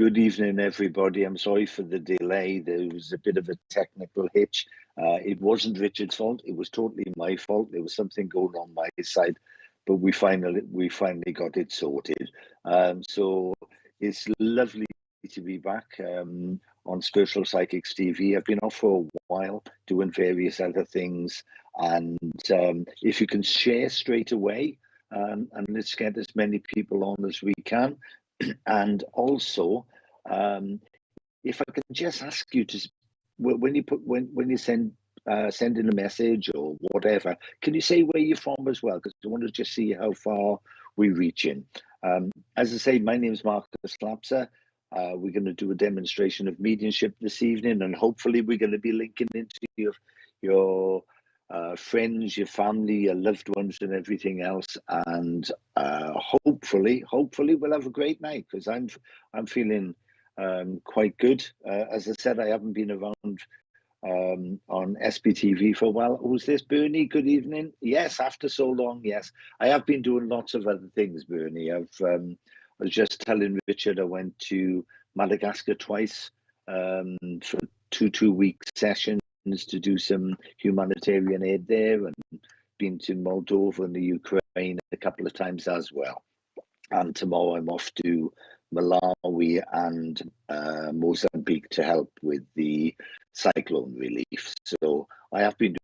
Good evening, everybody. I'm sorry for the delay. There was a bit of a technical hitch. It wasn't Richard's fault. It was totally my fault. There was something going on my side, but we finally got it sorted. So it's lovely to be back on Spiritual Psychics TV. I've been off for a while doing various other things, and if you can share straight away, and let's get as many people on as we can. And also, if I can just ask you to, when you send in a message or whatever, can you say where you're from as well? Because I want to just see how far we're reaching. As I say, my name is Marcus Lapsa. We're going to do a demonstration of mediumship this evening, and hopefully we're going to be linking into your friends, your family, your loved ones, and everything else. And hopefully we'll have a great night, because I'm feeling quite good. As I said, I haven't been around on SPTV for a while. Who's this, Bernie? Good evening. Yes, after so long. Yes, I have been doing lots of other things, Bernie. I was just telling Richard I went to Madagascar twice for two-week sessions to do some humanitarian aid there, and been to Moldova and the Ukraine a couple of times as well. And tomorrow I'm off to Malawi and Mozambique to help with the cyclone relief. So I have been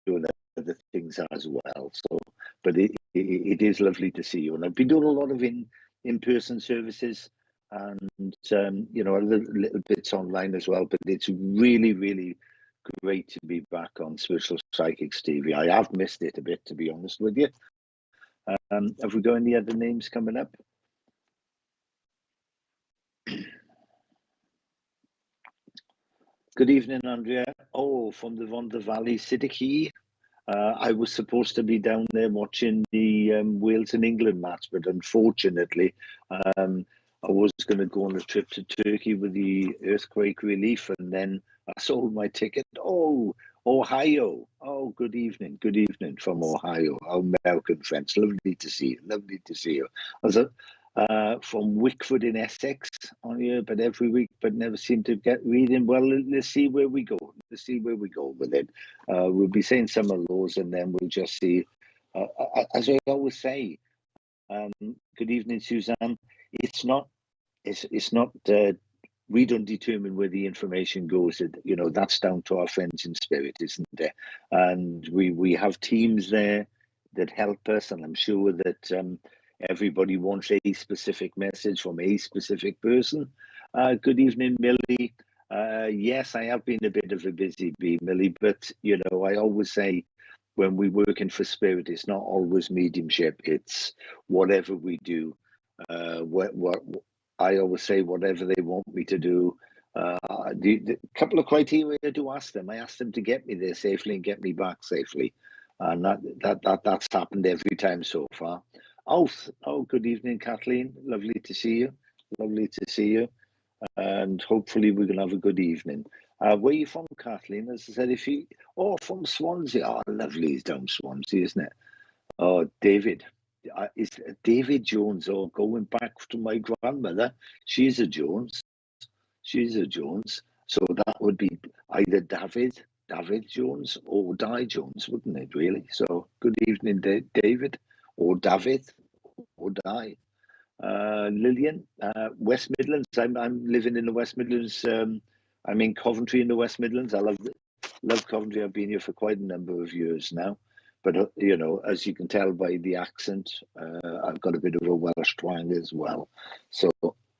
doing other things as well. So, but it is lovely to see you, and I've been doing a lot of in-person services, and you know, a little bits online as well. But it's really great to be back on Spiritual Psychics TV. I have missed it a bit, to be honest with you. Have we got any other names coming up? Good evening, Andrea. Oh, from the Rhondda Valley, Siddiqui. I was supposed to be down there watching the Wales and England match, but unfortunately, I was going to go on a trip to Turkey with the earthquake relief, and then I sold my ticket. Oh, Ohio. Oh, good evening from Ohio. Our American friends. Lovely to see you. As from Wickford in Essex on here, but every week, but never seem to get reading. Well, let's see where we go. With it. We'll be saying some of those, and then we'll just see. As I always say, good evening, Suzanne. It's not. We don't determine where the information goes. You know, that's down to our friends in spirit, isn't it? And we have teams there that help us, and I'm sure that everybody wants a specific message from a specific person. Good evening, Millie. Yes, I have been a bit of a busy bee, Millie, but you know, I always say, when we're working for spirit, it's not always mediumship. It's whatever we do. What I always say, whatever they want me to do. The couple of criteria I do ask them. I ask them to get me there safely and get me back safely, and that's happened every time so far. Oh, good evening, Kathleen. Lovely to see you. And hopefully we're gonna have a good evening. Where are you from, Kathleen? As I said, from Swansea. Oh, lovely is down Swansea, isn't it? Oh, David. Is David Jones, or going back to my grandmother, she's a Jones. So that would be either David Jones or Di Jones, wouldn't it, really? So good evening, David, or David, or Di. Lillian, West Midlands. I'm living in the West Midlands. I'm in Coventry in the West Midlands. I love Coventry. I've been here for quite a number of years now. But, you know, as you can tell by the accent, I've got a bit of a Welsh twang as well. So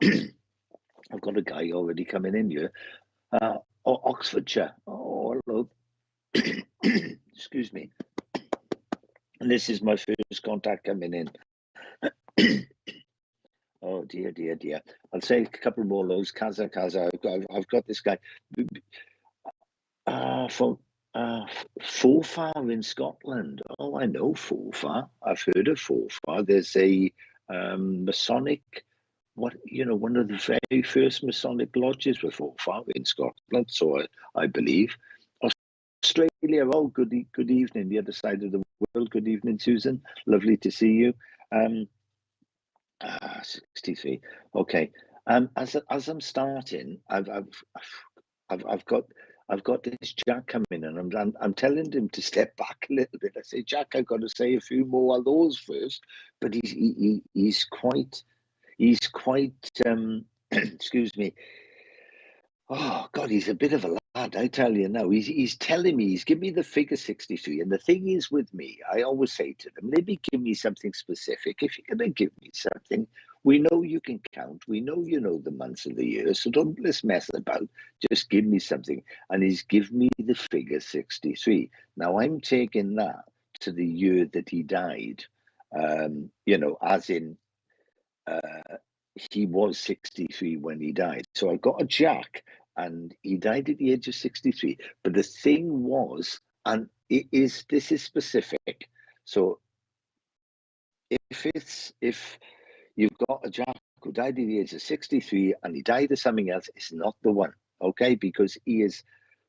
I've got a guy already coming in here. Oxfordshire. Oh, hello. Excuse me. And this is my first contact coming in. Oh, dear. I'll say a couple more lows. Kaza. I've got this guy. From Forfar in Scotland. Oh, I know Forfar. I've heard of Forfar. There's a Masonic, one of the very first Masonic lodges with Forfar in Scotland. So I believe. Australia. Oh, good evening. The other side of the world. Good evening, Susan. Lovely to see you. 63. Okay. As I'm starting, I've got this Jack coming, and I'm telling him to step back a little bit. I say, Jack, I've got to say a few more of those first. But he's quite excuse me. Oh God, he's a bit of a lad, I tell you now. He's telling me, he's giving me the figure 63. And the thing is with me, I always say to them, maybe give me something specific. If you're gonna give me something, we know you can count, we know you know the months of the year, so don't let's mess about. Just give me something. And he's given me the figure 63. Now I'm taking that to the year that he died. As in he was 63 when he died. So I got a Jack, and he died at the age of 63. But the thing was, and this is specific. So if you've got a Jack who died at the age of 63 and he died of something else, it's not the one, okay? Because he is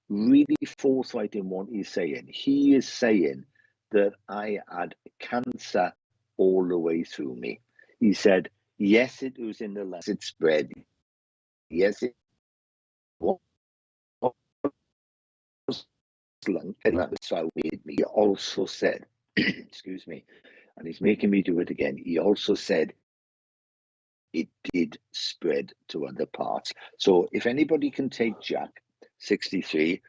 really forthright in what he's saying. He is saying that I had cancer all the way through me. He said, yes, it was in the lungs, it spread. Yes, it was lung, that's why made me. He also said, excuse me, and he's making me do it again. He also said it did spread to other parts. So if anybody can take Jack 63,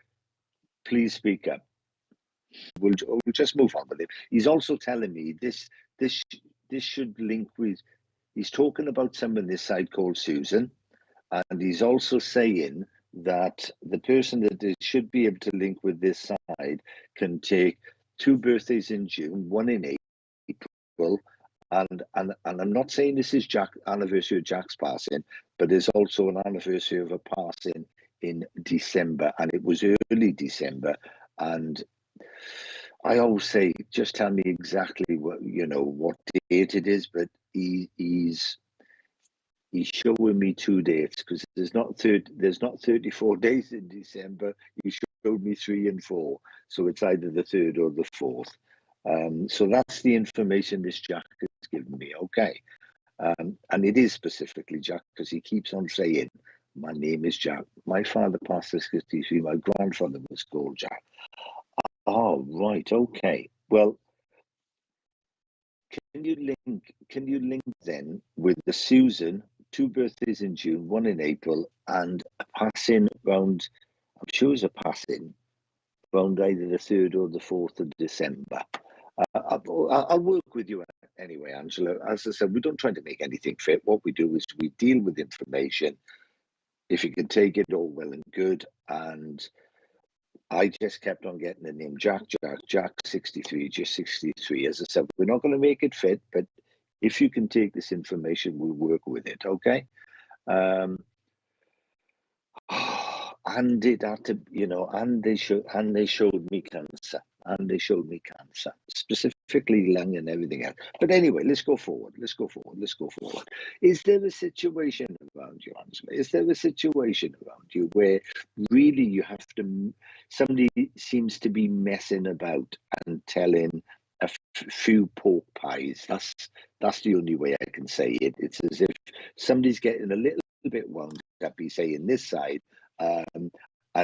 please speak up. We'll just move on with him. He's also telling me this this should link with. He's talking about someone this side called Susan, and he's also saying that the person that it should be able to link with this side can take two birthdays in June, one in April, and I'm not saying this is Jack anniversary of Jack's passing, but there's also an anniversary of a passing in December, and it was early December, and I always say, just tell me exactly what date it is, but he's showing me two dates because there's not 34 days in December. He showed me 3 and 4, so it's either the 3rd or the 4th. So that's the information this Jack has given me. Okay, and it is specifically Jack because he keeps on saying, "My name is Jack. My father passed at 63. My grandfather was called Jack." Oh, right. Okay. Well, can you link then with the Susan, two birthdays in June, one in April, and a passing round, I'm sure it's a passing round either the 3rd or the 4th of December. I'll work with you anyway, Angela. As I said, we don't try to make anything fit. What we do is we deal with information. If you can take it, all well and good. And I just kept on getting the name Jack 63, just 63. As I said, we're not going to make it fit, but if you can take this information, we'll work with it, okay? Um, and it had to, and they showed me cancer, specifically lung and everything else. But anyway, let's go forward. Is there a situation around you, Angela? Is there a situation around you where really you have to? Somebody seems to be messing about and telling a few pork pies. That's the only way I can say it. It's as if somebody's getting a little bit wound up. He's saying this side. And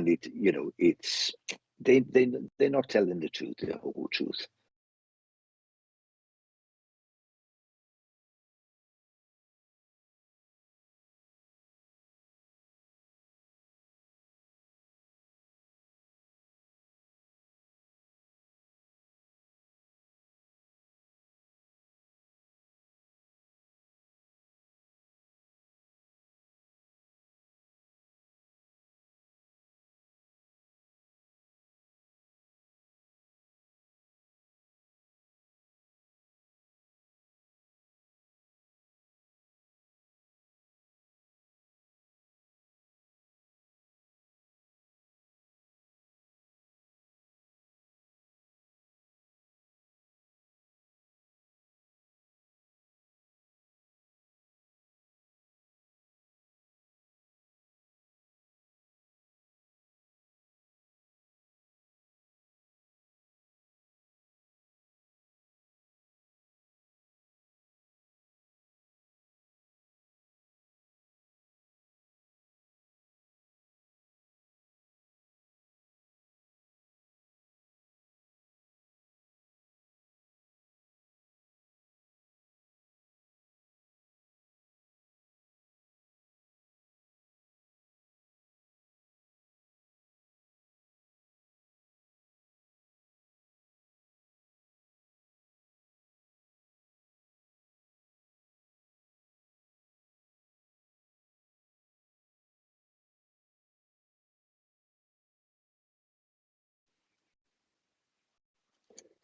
it's they're not telling the truth, the whole truth.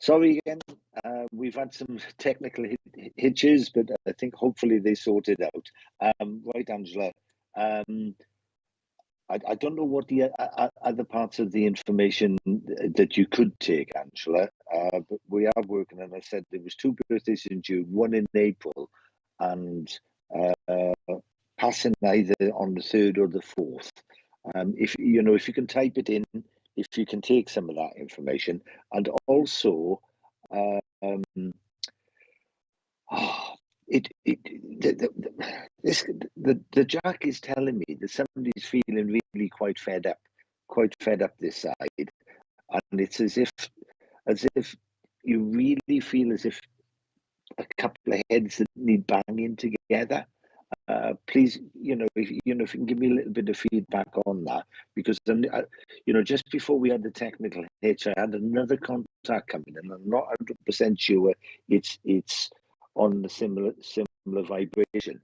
Sorry again. We've had some technical hitches, but I think hopefully they sorted out. Right, Angela. I don't know what the other parts of the information that you could take, Angela, but we are working, and I said there was 2 birthdays in June, 1 in April, and passing either on the 3rd or the 4th. If you can type it in, if you can take some of that information, and also the Jack is telling me that somebody's feeling really quite fed up this side, and it's as if you really feel as if a couple of heads that need banging together. Please, if you can give me a little bit of feedback on that, because just before we had the technical hitch, I had another contact coming, and I'm not 100% sure it's on the similar vibration,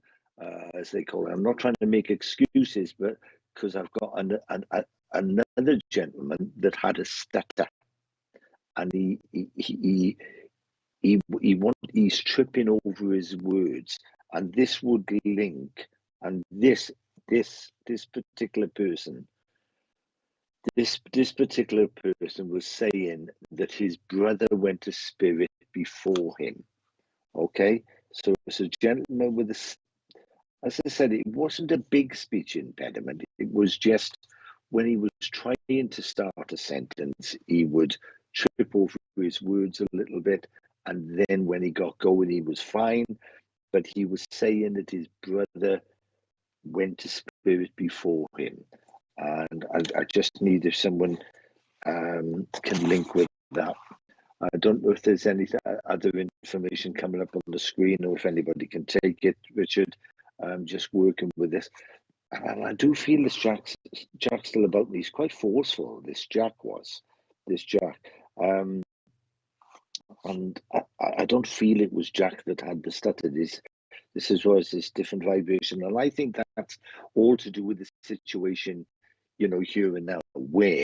as they call it. I'm not trying to make excuses, but because I've got another gentleman that had a stutter, and he's tripping over his words, and this would link, and this particular person was saying that his brother went to spirit before him. Okay, so it's a gentleman with as I said, it wasn't a big speech impediment. It was just when he was trying to start a sentence, he would trip over his words a little bit, and then when he got going, he was fine. But he was saying that his brother went to spirit before him, and I just need if someone can link with that. I don't know if there's any other information coming up on the screen, or if anybody can take it, Richard. Just working with this. And I do feel this Jack's still about me. He's quite forceful, this Jack. And I don't feel it was Jack that had the stutter. This was this different vibration. And I think that's all to do with the situation, here and now, where,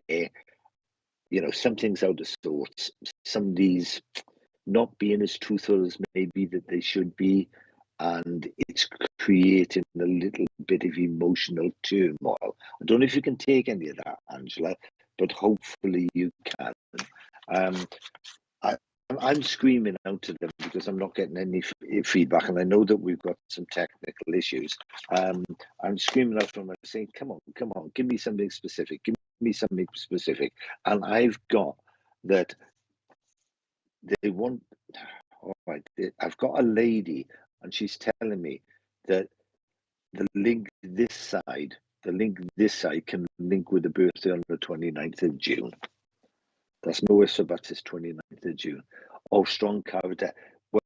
something's out of sorts. Somebody's not being as truthful as maybe that they should be, and it's creating a little bit of emotional turmoil. I don't know if you can take any of that, Angela, but hopefully you can. I'm screaming out to them because I'm not getting any feedback, and I know that we've got some technical issues. I'm screaming out from them saying, come on, give me something specific, and I've got that they want. All right, I've got a lady, and she's telling me that the link this side can link with the birthday on the 29th of June. That's no ifs or buts, it's 29th of June. Oh, strong character.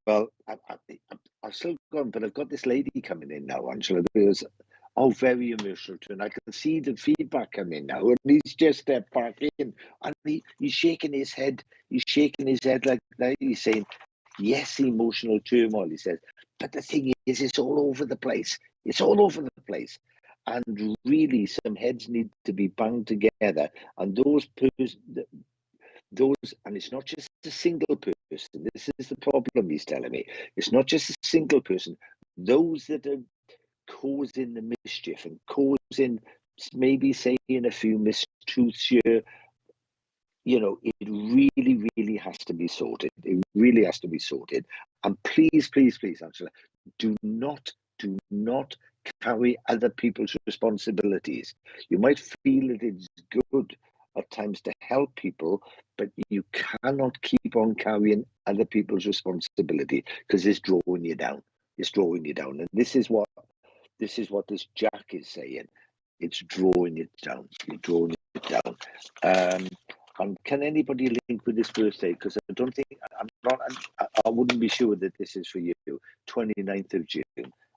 Well, I've still gone, but I've got this lady coming in now, Angela, because very emotional too. And I can see the feedback coming now, and he's just stepped back in, and he's shaking his head. He's shaking his head like he's saying, yes, emotional turmoil, he says. But the thing is, it's all over the place. And really, some heads need to be banged together. And and it's not just a single person. This is the problem he's telling me. It's not just a single person. Those that are causing the mischief and causing, maybe saying a few mistruths here, it really, really has to be sorted. It really has to be sorted. And please, Angela, do not carry other people's responsibilities. You might feel that it's good at times to help people, but you cannot keep on carrying other people's responsibility, because it's drawing you down. And this is what this Jack is saying. It's drawing it down. You're drawing it down. And can anybody link with this birthday? Because I don't think, I wouldn't be sure that this is for you. 29th of June.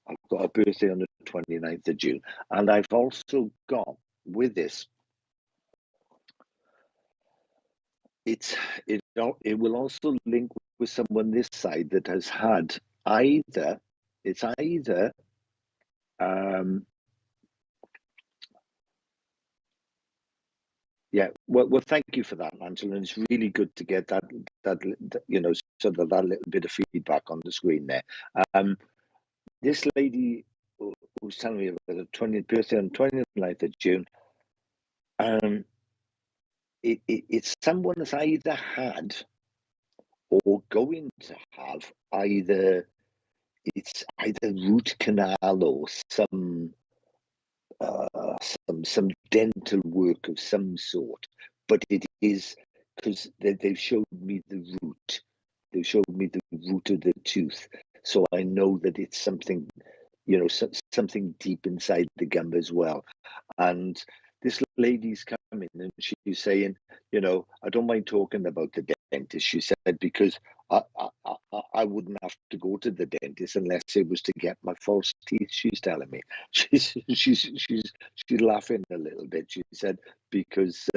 I've got a birthday on the 29th of June. And I've also got, with this, it will also link with someone this side that has had either Yeah, well, thank you for that, Angela. And it's really good to get that you know, sort of that little bit of feedback on the screen there. This lady who's telling me about the 20th birthday on 29th of June, it's someone that's either had or going to have either root canal or some dental work of some sort, but it is because they've showed me the root. They've showed me the root of the tooth, so I know that it's something, you know, something deep inside the gum as well. And this lady's coming and she's saying, you know, I don't mind talking about the dentist. She said, because I wouldn't have to go to the dentist unless it was to get my false teeth. She's telling me. She's laughing a little bit. She said, because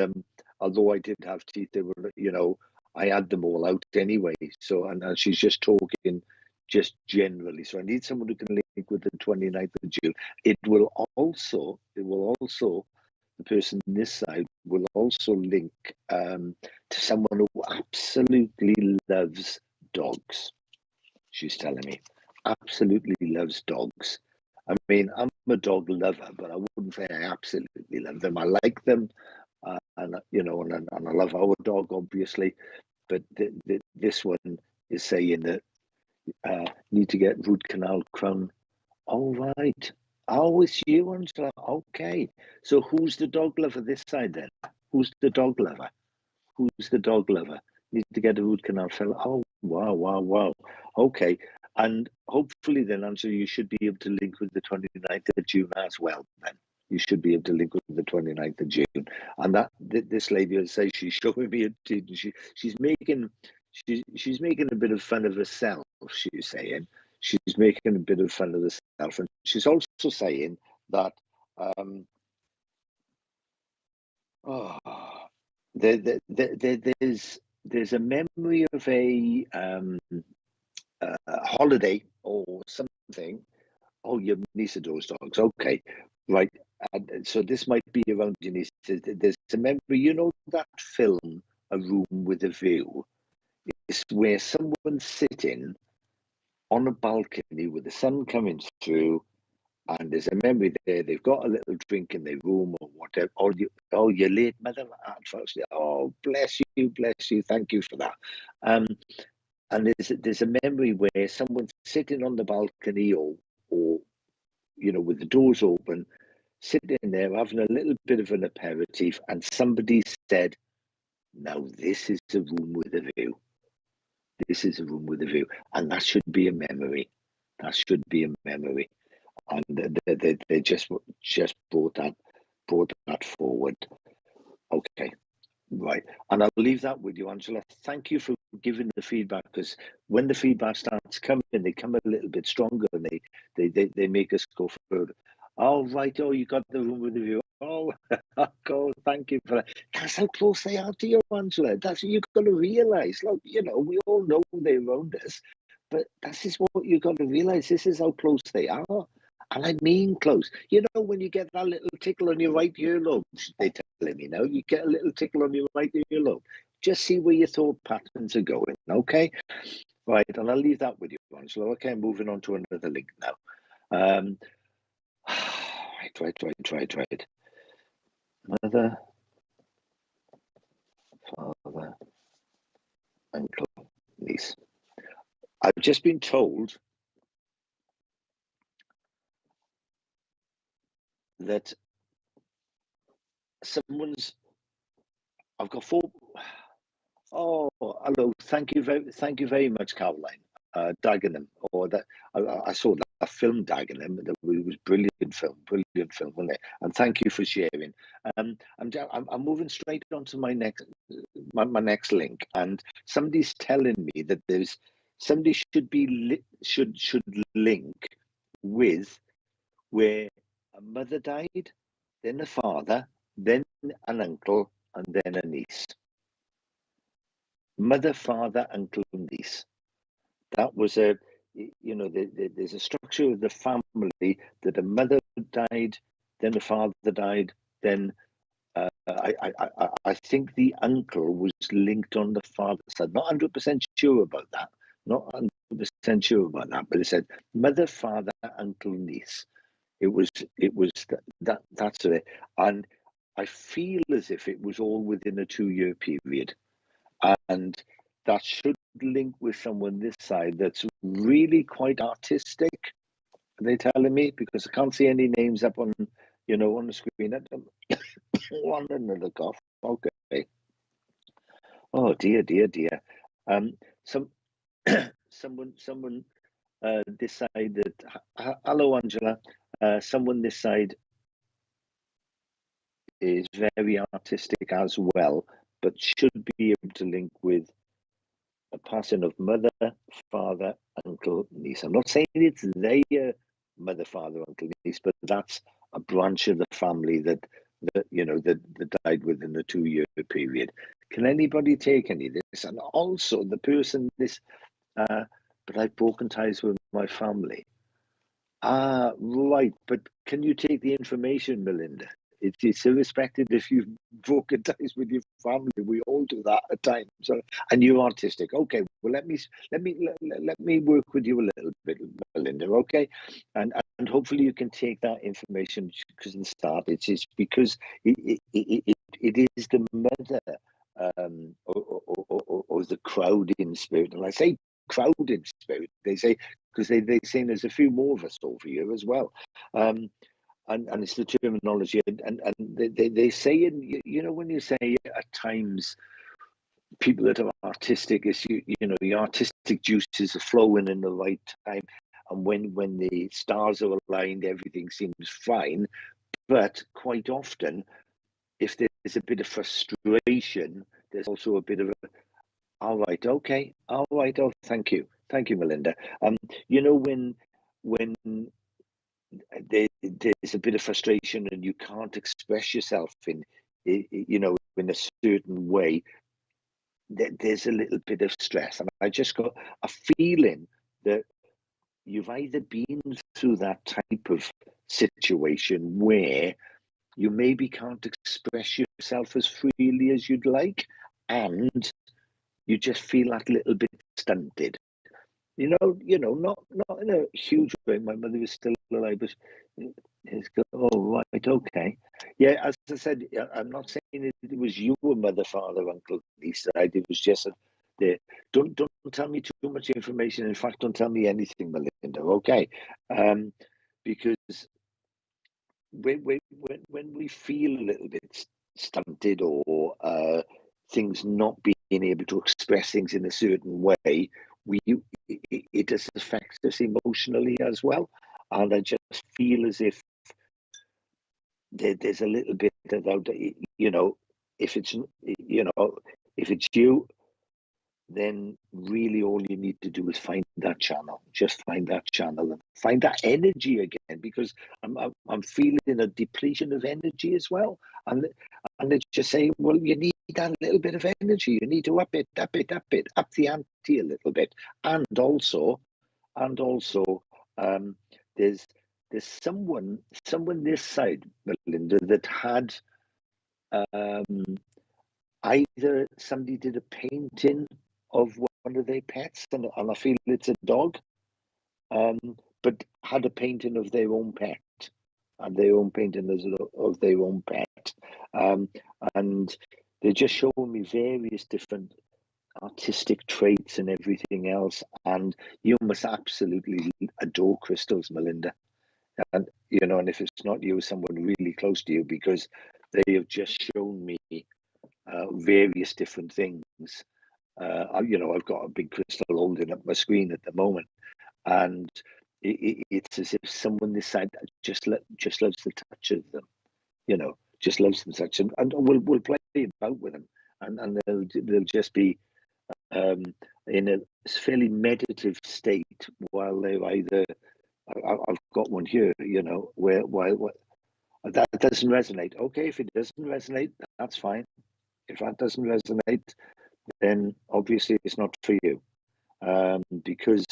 although I did have teeth, they were, you know, I had them all out anyway. So and she's just talking just generally. So I need someone who can link with the 29th of June. It will also, the person on this side will also link to someone who absolutely loves dogs. She's telling me, absolutely loves dogs. I mean, I'm a dog lover, but I wouldn't say I absolutely love them. I like them, and you know, and I love our dog, obviously. But this one is saying that need to get root canal crown. All right. Oh, it's you, Angela. Okay. So who's the dog lover this side then? Who's the dog lover? Who's the dog lover? Need to get a root canal fella. Oh, wow, wow, wow. Okay. And hopefully then, Angela, you should be able to link with the 29th of June as well then. You should be able to link with the 29th of June. And that this lady will say she's showing me she's making a bit of fun of herself, she's saying. She's making a bit of fun of herself. And she's also saying that there's a memory of a holiday or something. Oh, your niece adores dogs. Okay, right. So this might be around your niece. There's a memory. You know that film, A Room with a View? It's where someone's sitting on a balcony with the sun coming through, and there's a memory there. They've got a little drink in their room or whatever. Oh, you're late, madam. Oh, bless you, thank you for that. And there's a memory where someone's sitting on the balcony or you know, with the doors open, sitting there having a little bit of an aperitif, and somebody said, "Now this is a room with a view. This is a room with a view," and that should be a memory. That should be a memory. And they just brought that forward. Okay, right. And I'll leave that with you, Angela. Thank you for giving the feedback, because when the feedback starts coming, they come a little bit stronger and they make us go further. Oh, right. Oh, you got the room with the view. Oh, God, thank you for that. That's how close they are to you, Angela. That's what you've got to realise. Look, you know, we all know they're around us, but this is what you've got to realise. This is how close they are. And I mean close. You know, when you get that little tickle on your right earlobe, they're telling me now, you get a little tickle on your right earlobe. Just see where your thought patterns are going, okay? Right, and I'll leave that with you, Angela. Okay, moving on to another link now. Right. Mother, father, uncle, niece. I've just been told that I've got four. Oh, hello. Thank you very much, Caroline. Dagenham, or that I saw that film Dagenham. That was brilliant film, wasn't it? And thank you for sharing. I'm moving straight on to my next link, and somebody's telling me that somebody should link with where a mother died, then a father, then an uncle, and then a niece. Mother, father, uncle, and niece. That was there's a structure of the family that a mother died, then a father died, then I think the uncle was linked on the father's side. Not 100% sure about that. Not 100% sure about that. But it said mother, father, uncle, niece. It was that's it. And I feel as if it was all within a 2-year period, and that should link with someone this side that's really quite artistic. Are they telling me? Because I can't see any names up on on the screen. One another cough. Okay. Oh dear, dear, dear. Some someone decided. Hello, Angela. Someone this side is very artistic as well, but should be able to link with a passing of mother, father, uncle, niece. I'm not saying it's their mother, father, uncle, niece, but that's a branch of the family that that died within the 2-year period. Can anybody take any of this? And also the person this, but I've broken ties with my family. Ah, right. But can you take the information, Melinda? It's irrespective if you've broken ties with your family. We all do that at times. So, and you're artistic. Okay. Well, let me work with you a little bit, Melinda. Okay, and hopefully you can take that information because in the start it's because it is the mother or the crowding spirit, and I say crowded spirit. They say because they say there's a few more of us over here as well, and it's the terminology, and they say when you say at times people that are artistic is the artistic juices are flowing in the right time, and when the stars are aligned, everything seems fine. But quite often, if there's a bit of frustration, there's also a bit of a all right, okay, all right. Oh, thank you, Melinda. When there's a bit of frustration and you can't express yourself in in a certain way, there's a little bit of stress, and I just got a feeling that you've either been through that type of situation where you maybe can't express yourself as freely as you'd like, and you just feel that little bit stunted. Not in a huge way. My mother is still alive, but it's oh right, okay, yeah. As I said, I'm not saying it was your mother, father, uncle, niece died. It was just the. Don't tell me too much information. In fact, don't tell me anything, Melinda. Okay, because when we feel a little bit stunted or things not being able to express things in a certain way, it does affect us emotionally as well. And I just feel as if there's a little bit about if it's if it's you, then really all you need to do is find that channel. Just find that channel and find that energy again, because I'm feeling a depletion of energy as well. And it's just saying, well, you need that little bit of energy. You need to up the ante a little bit. And also, there's someone this side, Melinda, that had either somebody did a painting of one of their pets, and I feel it's a dog, but had a painting of their own pet, and their own painting of their own pet, and they're just showing me various different artistic traits and everything else. And you must absolutely adore crystals, Melinda, and and if it's not you, someone really close to you, because they have just shown me various different things. I've got a big crystal holding up my screen at the moment, and it's as if someone this side just loves the touch of them, just loves the touch, and we'll play about with them, and they'll just be in a fairly meditative state while they're either. I've got one here, where that doesn't resonate. Okay, if it doesn't resonate, that's fine. If that doesn't resonate, then obviously it's not for you, because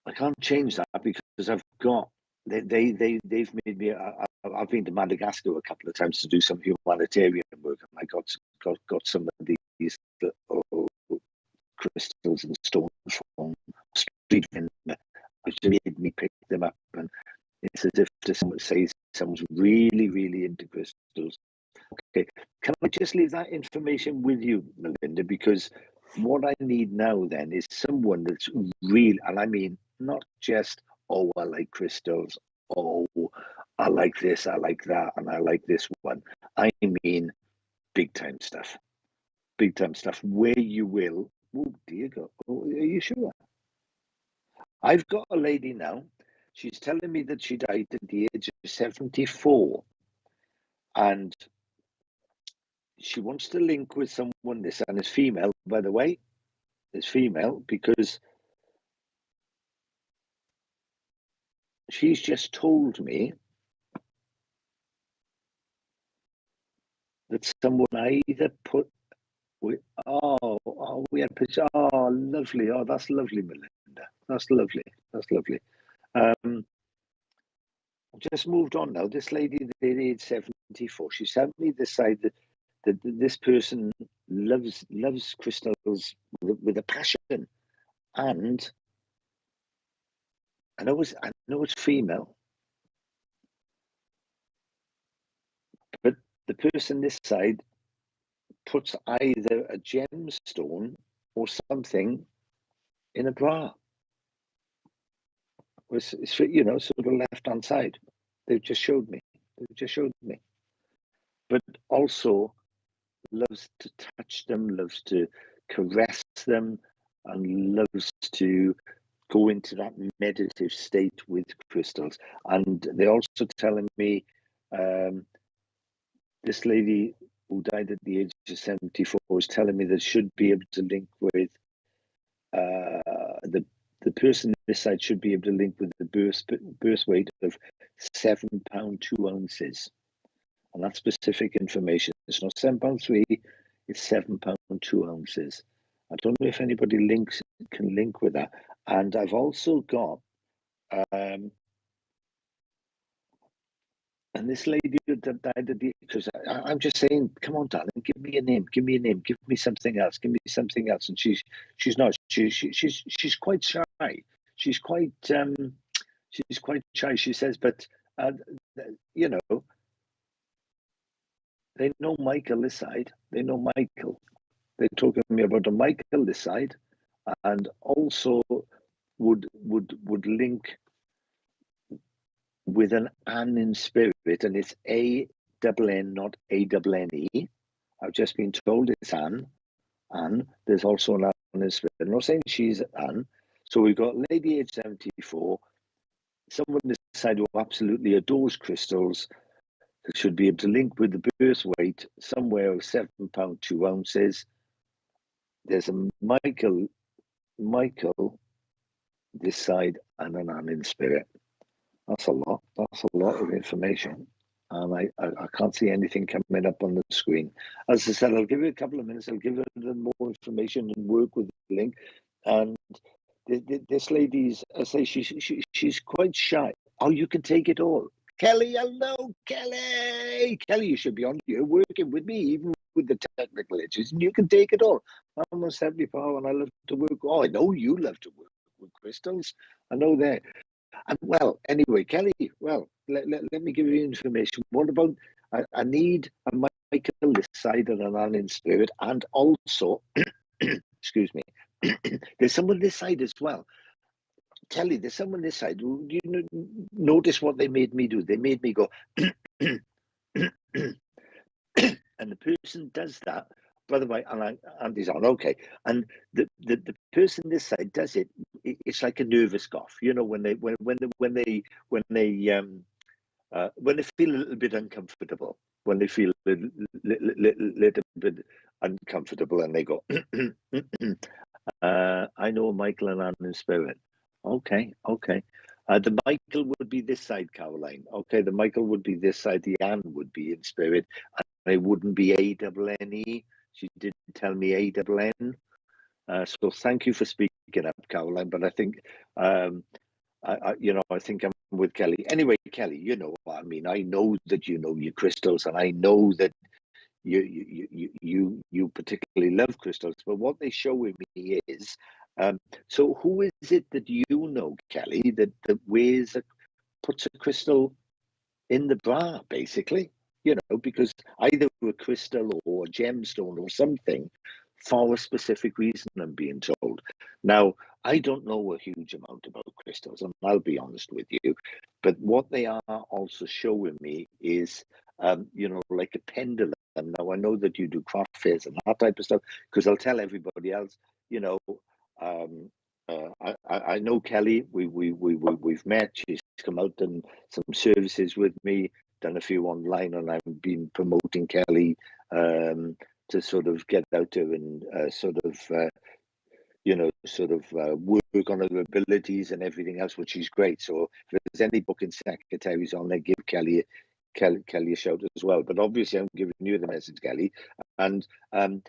I can't change that, because I've got they've made me I've been to Madagascar a couple of times to do some humanitarian work, and I got some of these crystals and stones from street vendor, which made me pick them up. And it's as if to say someone's really, really into crystals. Okay, can I just leave that information with you, Melinda? Because what I need now then is someone that's real, and I mean not just, oh, I like crystals, oh, I like this, I like that, and I like this one. I mean big time stuff. Big time stuff where you will, oh dear God, oh, are you sure? I've got a lady now, she's telling me that she died at the age of 74. And she wants to link with someone, this, and it's female, by the way. It's female because she's just told me that someone either put, we had pictures. Oh, lovely. Oh, that's lovely, Melinda. That's lovely. That's lovely. I've just moved on now. This lady, at age 74, she sent me this side that this person loves crystals with a passion, and I know it's female, but the person this side puts either a gemstone or something in a bra. It's you know, sort of left hand side. They've just showed me. But also loves to touch them, loves to caress them, and loves to go into that meditative state with crystals. And they're also telling me this lady who died at the age of 74 is telling me that should be able to link with the person this side should be able to link with the birth weight of £7 2 ounces, and that's specific information. It's not £7.3, it's £7 2 ounces. I don't know if anybody can link with that. And I've also got and this lady that died at the, because I'm just saying, come on, darling, give me a name, give me something else, and she's not. She's quite shy. She's quite shy. She says, but you know, they know Michael this side. They know Michael. They're talking to me about a Michael this side, and also would link with an Anne in spirit, and it's A-N-N, not A-N-N-E. I've just been told it's Anne. There's also an Anne in spirit. I'm not saying she's Anne. So we've got lady age 74, someone this side who absolutely adores crystals, that should be able to link with the birth weight somewhere of £7 2 ounces. There's a Michael this side, and an Anne in spirit. That's a lot. That's a lot of information. And I can't see anything coming up on the screen. As I said, I'll give you a couple of minutes. I'll give you a little more information and work with the link. And this lady's, I say, she's quite shy. Oh, you can take it all. Kelly, hello, Kelly. Kelly, you should be on here working with me, even with the technical issues. You can take it all. I'm on 74 and I love to work. Oh, I know you love to work with crystals. I know that. And well, anyway, Kelly, well, let me give you information. What about, I need a Michael this side and an Anne in spirit, and also, excuse me, there's someone this side as well. Kelly, there's someone this side. You notice what they made me do? They made me go, and the person does that. By the way, and Andy's on, okay. And the person this side does it. It's like a nervous cough, you know, when they feel a little bit uncomfortable, when they feel a little bit uncomfortable, and they go, I know Michael and Anne in spirit. Okay. The Michael would be this side, Caroline. Okay, the Michael would be this side. The Anne would be in spirit, and it wouldn't be A-N-N-E. She didn't tell me A-N-N. So thank you for speaking up, Caroline. But I think I think I'm with Kelly. Anyway, Kelly, I mean, I know that you know your crystals, and I know that you particularly love crystals. But what they show with me is, so who is it that you know, Kelly, that puts a crystal in the bra, basically? Because either a crystal or a gemstone or something for a specific reason, I'm being told. Now, I don't know a huge amount about crystals, and I'll be honest with you, but what they are also showing me is, like a pendulum. Now, I know that you do craft fairs and that type of stuff, because I'll tell everybody else, um, I know Kelly. We've met. She's come out and some services with me, done a few online, and I've been promoting Kelly to sort of get out there and work on her abilities and everything else, which is great. So if there's any booking secretaries on there, give Kelly a shout as well. But obviously, I'm giving you the message, Kelly, and and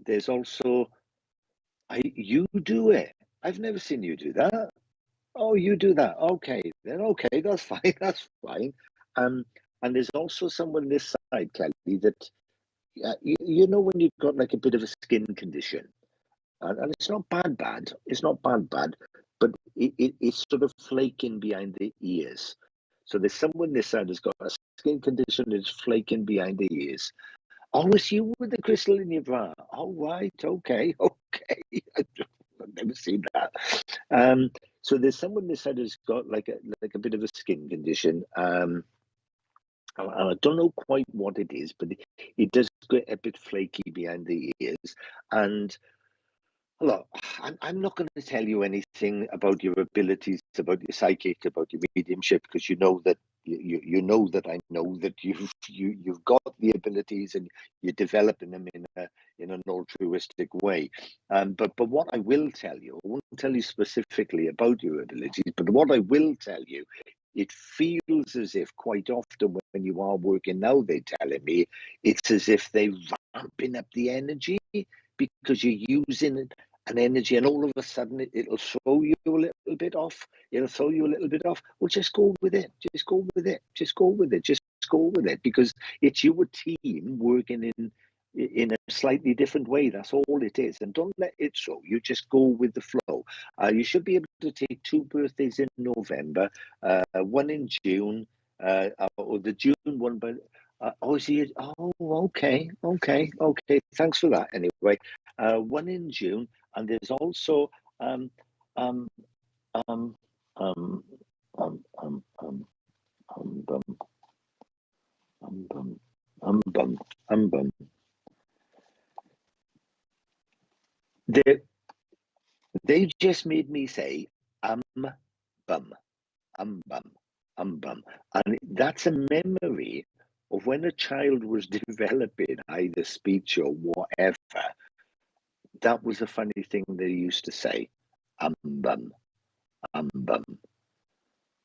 there's also you do it. I've never seen you do that. Oh, you do that. Okay, then okay, that's fine. That's fine. And there's also someone this side, Kelly, that when you've got like a bit of a skin condition, and it's not bad. It's not bad, but it's sort of flaking behind the ears. So there's someone this side has got a skin condition that's flaking behind the ears. Oh, it's you with the crystal in your bra. Oh, right. Okay. I've never seen that. So there's someone this side who's got like a bit of a skin condition. And I don't know quite what it is, but it does get a bit flaky behind the ears. And look, I'm not going to tell you anything about your abilities, about your psychic, about your mediumship, because you know that you know that I know that you've got the abilities and you're developing them in an altruistic way. But what I will tell you, I won't tell you specifically about your abilities, but what I will tell you, it feels as if quite often when you are working now, they're telling me it's as if they're ramping up the energy because you're using an energy, and all of a sudden it'll throw you a little bit off. It'll throw you a little bit off. Well, just go with it. Just go with it. Just go with it. Just go with it, because it's your team working in a slightly different way. That's all it is. And don't let it throw you. Just go with the flow. You should be able to take 2 birthdays in November, one in June, or the June one, but. Oh, is he? Oh, okay. Thanks for that. Anyway, one in June, and there's also um um um um um um um um bum bum bum. They just made me say bum bum bum, and that's a memory of when a child was developing either speech or whatever. That was a funny thing they used to say, bum bum bum.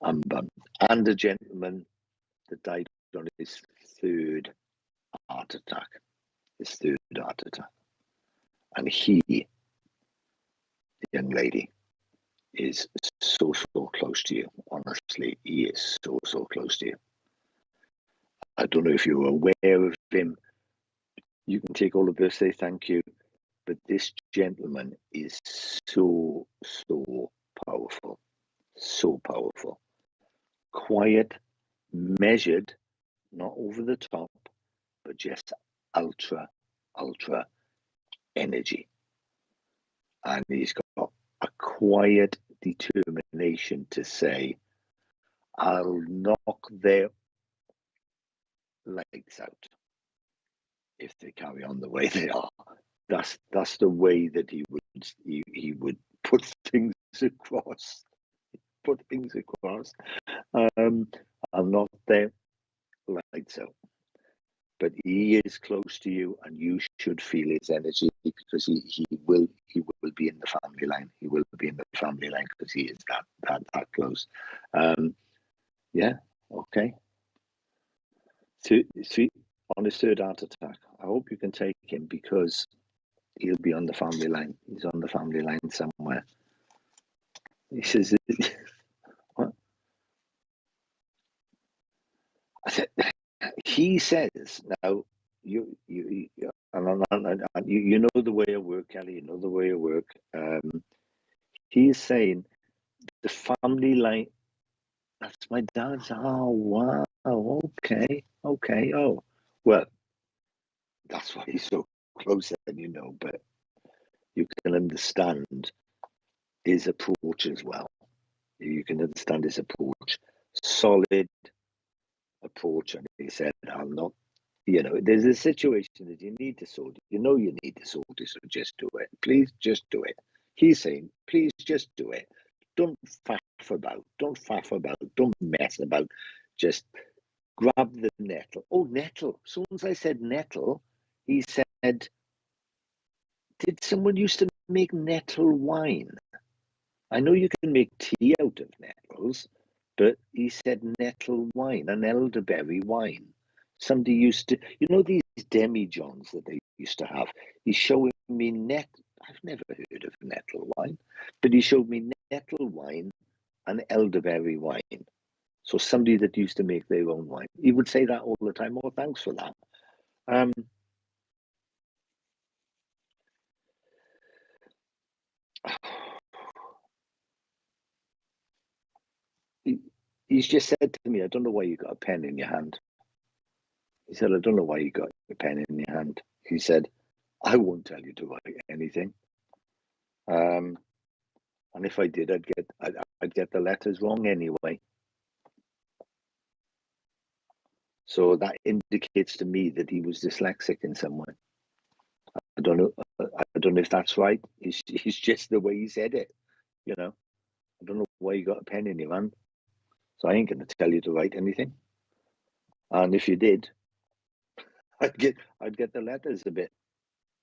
And a gentleman that died on his third heart attack. And he, the young lady, is so close to you. Honestly, he is so close to you. I don't know if you're aware of him. You can take all of this, say thank you. But this gentleman is so powerful. So powerful. Quiet, measured, not over the top, but just ultra energy. And he's got a quiet determination to say, I'll knock their lights out if they carry on the way they are. That's the way that he would put things across. I'll knock their lights out. But he is close to you, and you should feel his energy, because he will be in the family line. He will be in the family line because he is that close. Yeah, okay. Three on his third heart attack. I hope you can take him, because he'll be on the family line. He's on the family line somewhere. He says, what? I said, he says, now, you know the way I work, Kelly, you know the way I work. He's saying the family line, that's my dad's. Oh, wow. Okay. Oh, well, that's why he's so close then, you know, but you can understand his approach as well. You can understand his approach. Solid approach. And he said, I'm not, you know, there's a situation that you need to sort it. You know you need to sort it, so just do it. Please just do it. He's saying, please just do it. Don't faff about. Don't faff about. Don't mess about. Just grab the nettle. Oh, nettle. As soon as I said nettle, he said, did someone used to make nettle wine? I know you can make tea out of nettles, but he said nettle wine, an elderberry wine. Somebody used to, you know, these demijohns that they used to have. He's showing me I've never heard of nettle wine, but he showed me nettle wine and elderberry wine. So somebody that used to make their own wine. He would say that all the time. Oh, thanks for that. He's just said to me, I don't know why you got a pen in your hand. He said, I don't know why you got a pen in your hand. He said, I won't tell you to write anything. And if I did, I'd get the letters wrong anyway. So that indicates to me that he was dyslexic in some way. I don't know. I don't know if that's right. It's just the way he said it. You know, I don't know why you got a pen in your hand. So I ain't going to tell you to write anything. And if you did, I'd get the letters a bit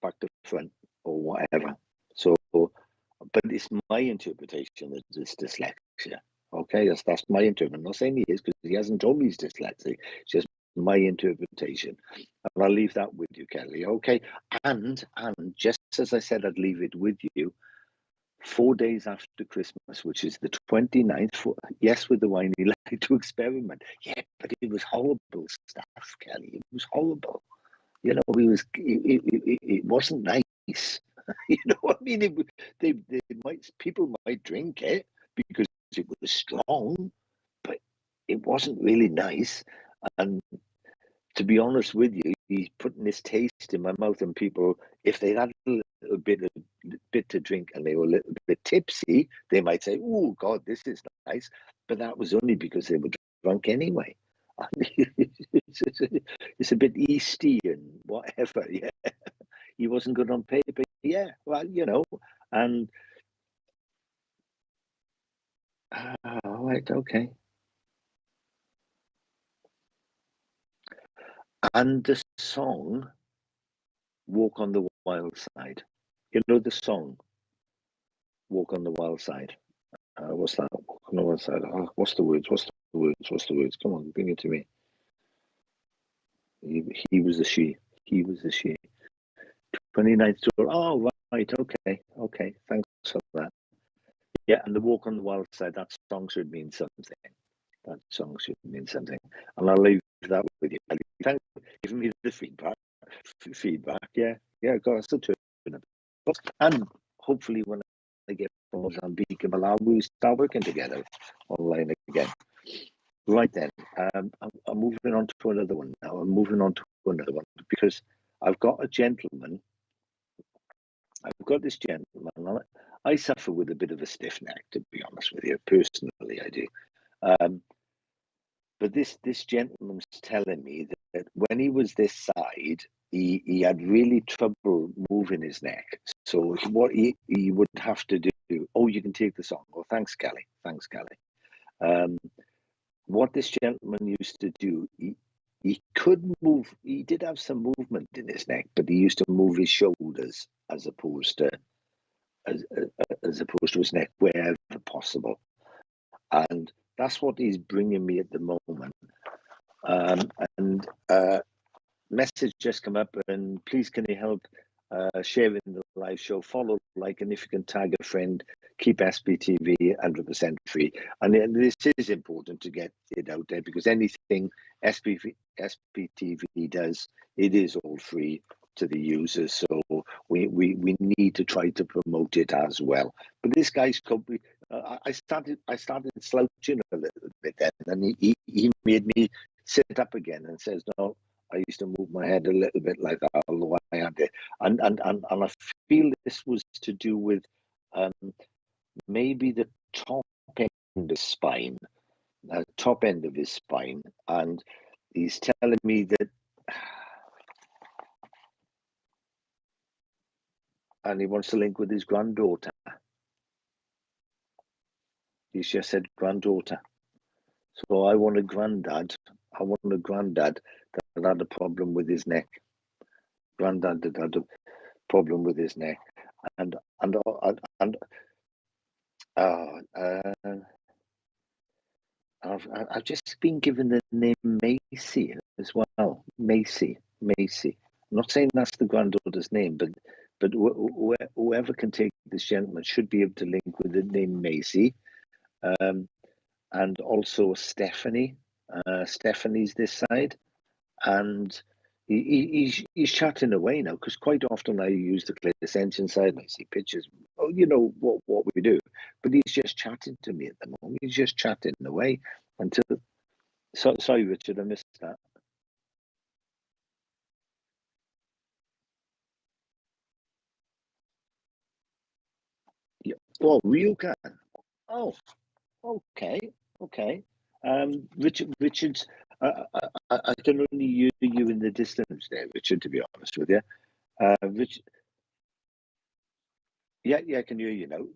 back to front or whatever. So, but it's my interpretation that it's dyslexia. Okay, that's my interpretation. I'm not saying he is because he hasn't told me he's dyslexic. It's just my interpretation, and I'll leave that with you, Kelly. Okay, and just as I said, I'd leave it with you. 4 days after Christmas, which is the 29th, yes, with the wine, he liked to experiment. Yeah, but it was horrible stuff, Kelly. It was horrible. You know, it wasn't nice. You know what I mean? People might drink it because it was strong, but it wasn't really nice. And to be honest with you, he's putting this taste in my mouth, and people, if they had a little bit to drink and they were a little bit tipsy, they might say, "Oh God, this is nice," but that was only because they were drunk anyway. It's a bit yeasty and whatever. Yeah, he wasn't good on paper. Yeah, well, you know, and all right, okay. And the song "Walk on the Wild Side," you know the song "Walk on the Wild Side." What's that? Walk on the Wild Side. What's the words? What's the words? What's the words? Come on, bring it to me. He was the she. He was the she. 29th tour. Oh, right. Okay. Thanks for that. Yeah, and the Walk on the Wild Side, that song should mean something. That song should mean something. And I'll leave that with you. Thanks for giving me the feedback. Yeah. God, it's a turn. And hopefully when I get from Mozambique and Malawi, we start working together online again. Right then, I'm moving on to another one now. I'm moving on to another one because I've got a gentleman. I've got this gentleman. I suffer with a bit of a stiff neck, to be honest with you. Personally, I do. But this gentleman's telling me that when he was this side, he had really trouble moving his neck. So what he would have to do. Oh, you can take the song. Oh, thanks, Kelly. Thanks, Kelly. What this gentleman used to do, he could move. He did have some movement in his neck, but he used to move his shoulders as opposed to his neck wherever possible. And that's what he's bringing me at the moment. And message just come up, and please can you help sharing the live show, follow, like, and if you can tag a friend, keep SPTV 100% free. And this is important to get it out there, because anything SPTV does, it is all free to the users. So we need to try to promote it as well. But this guy's company, I started slouching a little bit then, and he made me sit up again and says, no, I used to move my head a little bit like that, although I had it. And I feel this was to do with maybe the top end of his spine, and he's telling me that, and he wants to link with his granddaughter. He's just said granddaughter. So I want a granddad that had a problem with his neck. Granddad that had a problem with his neck, and I've just been given the name Macy as well. Macy. I'm not saying that's the granddaughter's name, but whoever can take this gentleman should be able to link with the name Macy, and also Stephanie. Stephanie's this side, and he's chatting away now, because quite often I use the Clear Ascension side and I see pictures. Oh, you know what we do, but he's just chatting to me at the moment. He's just chatting away until. Sorry, Richard, I missed that. Yeah. Oh, you can. Oh, okay. Richard's. I can only hear you in the distance there, Richard. To be honest with you, Richard. Yeah, I can hear you now.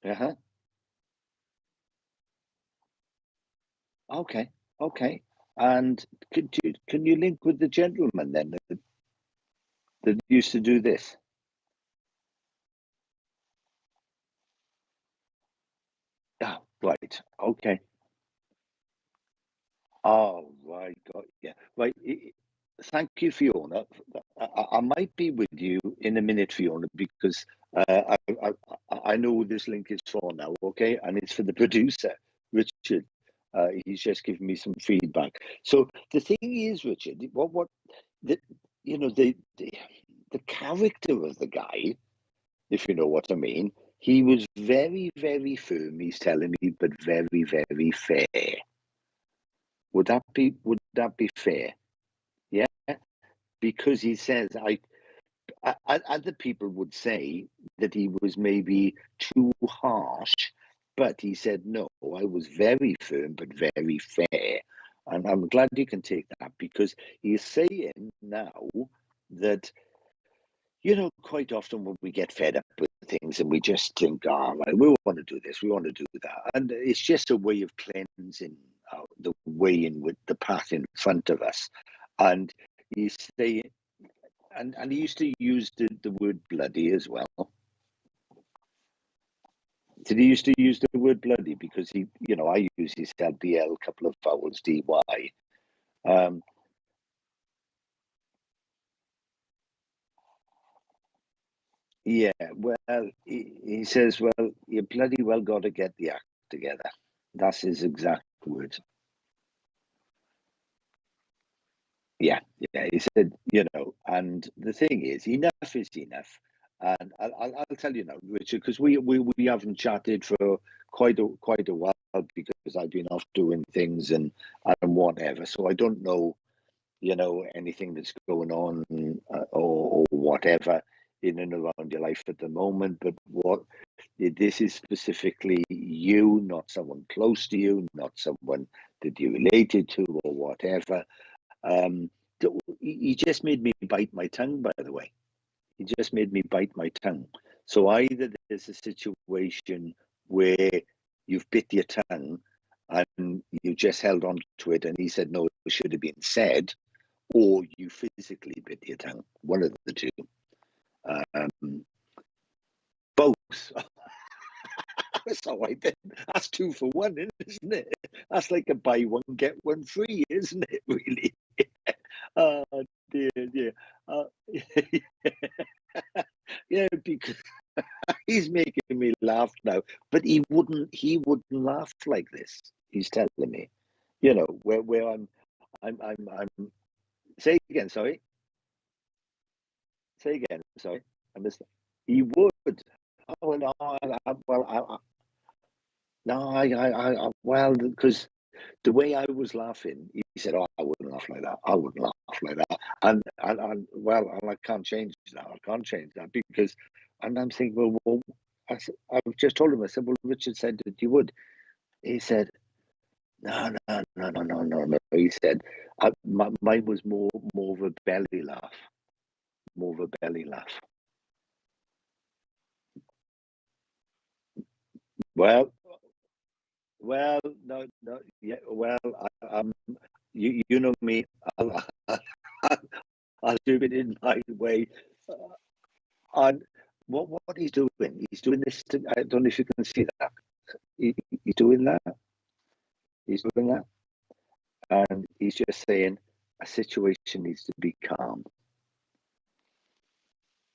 Uh-huh. Okay. And can you link with the gentleman then that used to do this? Ah, right. Okay. Oh, right. Got yeah. Right. Thank you, Fiona. I might be with you in a minute, Fiona, because I know who this link is for now. Okay, and it's for the producer, Richard. He's just giving me some feedback. So the thing is, Richard, what the you know the character of the guy, if you know what I mean, he was very, very firm. He's telling me, but very, very fair. Would that be fair? Yeah, because he says other people would say that he was maybe too harsh, but he said no. I was very firm, but very fair, and I'm glad you can take that, because he's saying now that, quite often when we get fed up with things and we just think, right, we want to do this, we want to do that, and it's just a way of cleansing the way in with the path in front of us. And he's saying, and he used to use the word bloody as well. Did he used to use the word bloody? Because I use his LBL, couple of vowels, DY. Yeah, well, he says, well, you bloody well got to get the act together. That's his exact words. Yeah, he said, and the thing is, enough is enough. And I'll tell you now, Richard, because we haven't chatted for quite a while, because I've been off doing things and whatever. So I don't know, anything that's going on, or whatever in and around your life at the moment. But this is specifically you, not someone close to you, not someone that you related to or whatever. He just made me bite my tongue, by the way. He just made me bite my tongue. So either there's a situation where you've bit your tongue and you just held on to it, and he said, no, it should have been said, or you physically bit your tongue. One of the two. Both. So I did. That's 2 for 1, isn't it? That's like a buy one, get one free, isn't it, really? Oh, dear. because he's making me laugh now. But he wouldn't laugh like this. He's telling me, where I'm. Say again, sorry. Say again, sorry. I missed that. He would. Oh no, no, well, because the way I was laughing, he said, "Oh, I wouldn't laugh like that. I wouldn't laugh like that." And I can't change that. I can't change that because, and I'm thinking, well, I've just told him. I said, "Well, Richard said that you would." He said, "No, no, no, no, no, no, no." He said, "Mine was more of a belly laugh, more of a belly laugh." Well, well, no, no, yeah, well, you know me. I'll, I'll do it in my way. And what he's doing this. I don't know if you can see that. He's doing that. He's doing that, and he's just saying a situation needs to be calm.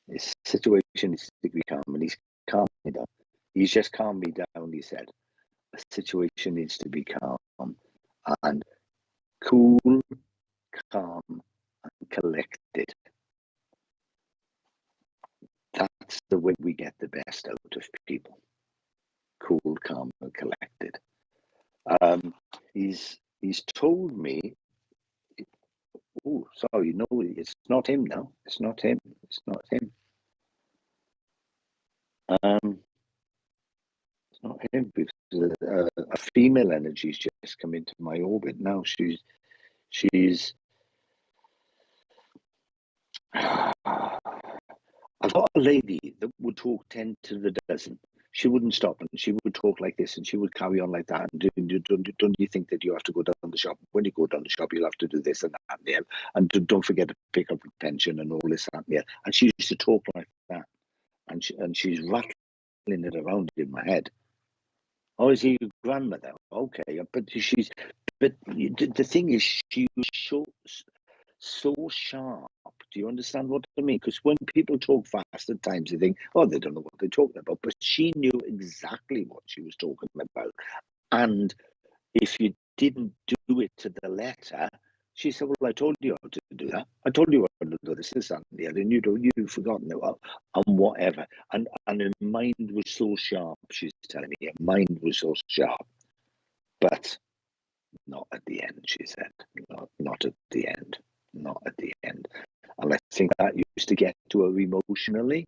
This situation needs to be calm, and he's calmed me down. He's just calmed me down. He said a situation needs to be calm and cool, calm, and collected. That's the way we get the best out of people. Cool, calm, and collected. He's told me. Oh, sorry, no, it's not him now. It's not him. It's not him. It's not him because a female energy's just come into my orbit now. She's. I've got a lady that would talk 10 to the dozen. She wouldn't stop and she would talk like this and she would carry on like that. And don't you think that you have to go down the shop? When you go down the shop, you'll have to do this and that and the other. And don't forget to pick up the pension and all this and that. And she used to talk like that. And she's rattling it around in my head. Oh, is he your grandmother? Okay, but the thing is, she was so sharp. Do you understand what I mean? Because when people talk fast at times, they think, oh, they don't know what they're talking about. But she knew exactly what she was talking about. And if you didn't do it to the letter, she said, well, I told you how to do that. I told you how to do this, and the other, and you've forgotten it, and whatever. And her mind was so sharp, she's telling me, her mind was so sharp. But not at the end, she said. Not at the end. Not at the end. And I think that used to get to her emotionally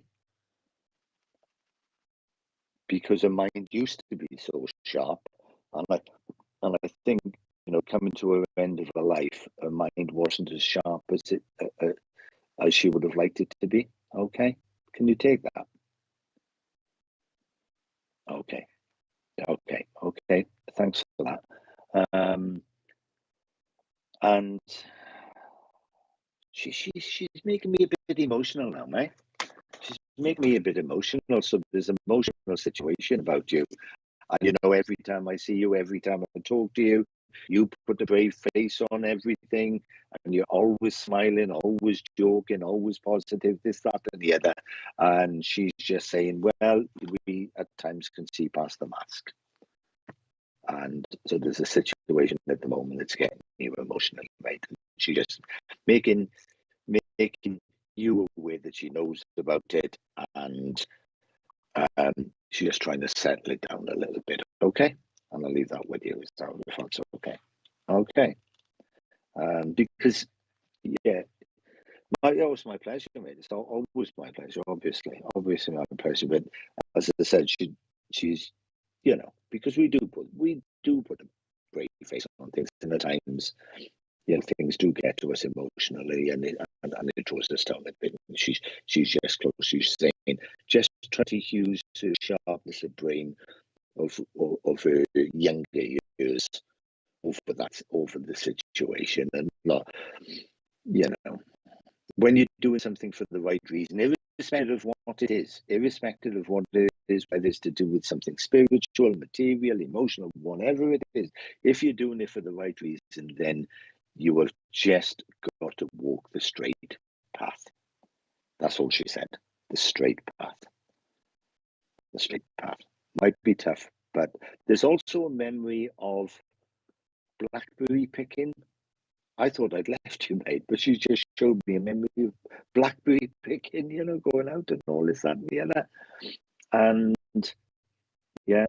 because her mind used to be so sharp. And I think, coming to her end of her life, her mind wasn't as sharp as she would have liked it to be. Okay, can you take that? Okay, okay. Thanks for that. And she's making me a bit emotional now, mate. She's making me a bit emotional. So there's an emotional situation about you. And every time I see you, every time I talk to you, you put a brave face on everything, and you're always smiling, always joking, always positive, this, that, and the other. And she's just saying, well, we at times can see past the mask. And so there's a situation at the moment that's getting you emotionally, right? She's just making you aware that she knows about it, and she's just trying to settle it down a little bit. Okay, and I'll leave that with you. If that's okay. Okay. Because yeah, always my pleasure, mate. It's always my pleasure. Obviously my pleasure. But as I said, she's because we do put a brave face on things, and at times things do get to us emotionally, and it draws us down a bit. She's just close. She's saying, just try to use the sharpness of brain of her younger years over the situation, and not, when you're doing something for the right reason, irrespective of what it is, whether it's to do with something spiritual, material, emotional, whatever it is, if you're doing it for the right reason, then you have just got to walk the straight path. That's all she said. the straight path. The straight path might be tough, but there's also a memory of blackberry picking. I thought I'd left you, mate, but she just showed me a memory of blackberry picking, you know, going out and all this, that, and the other. And yeah.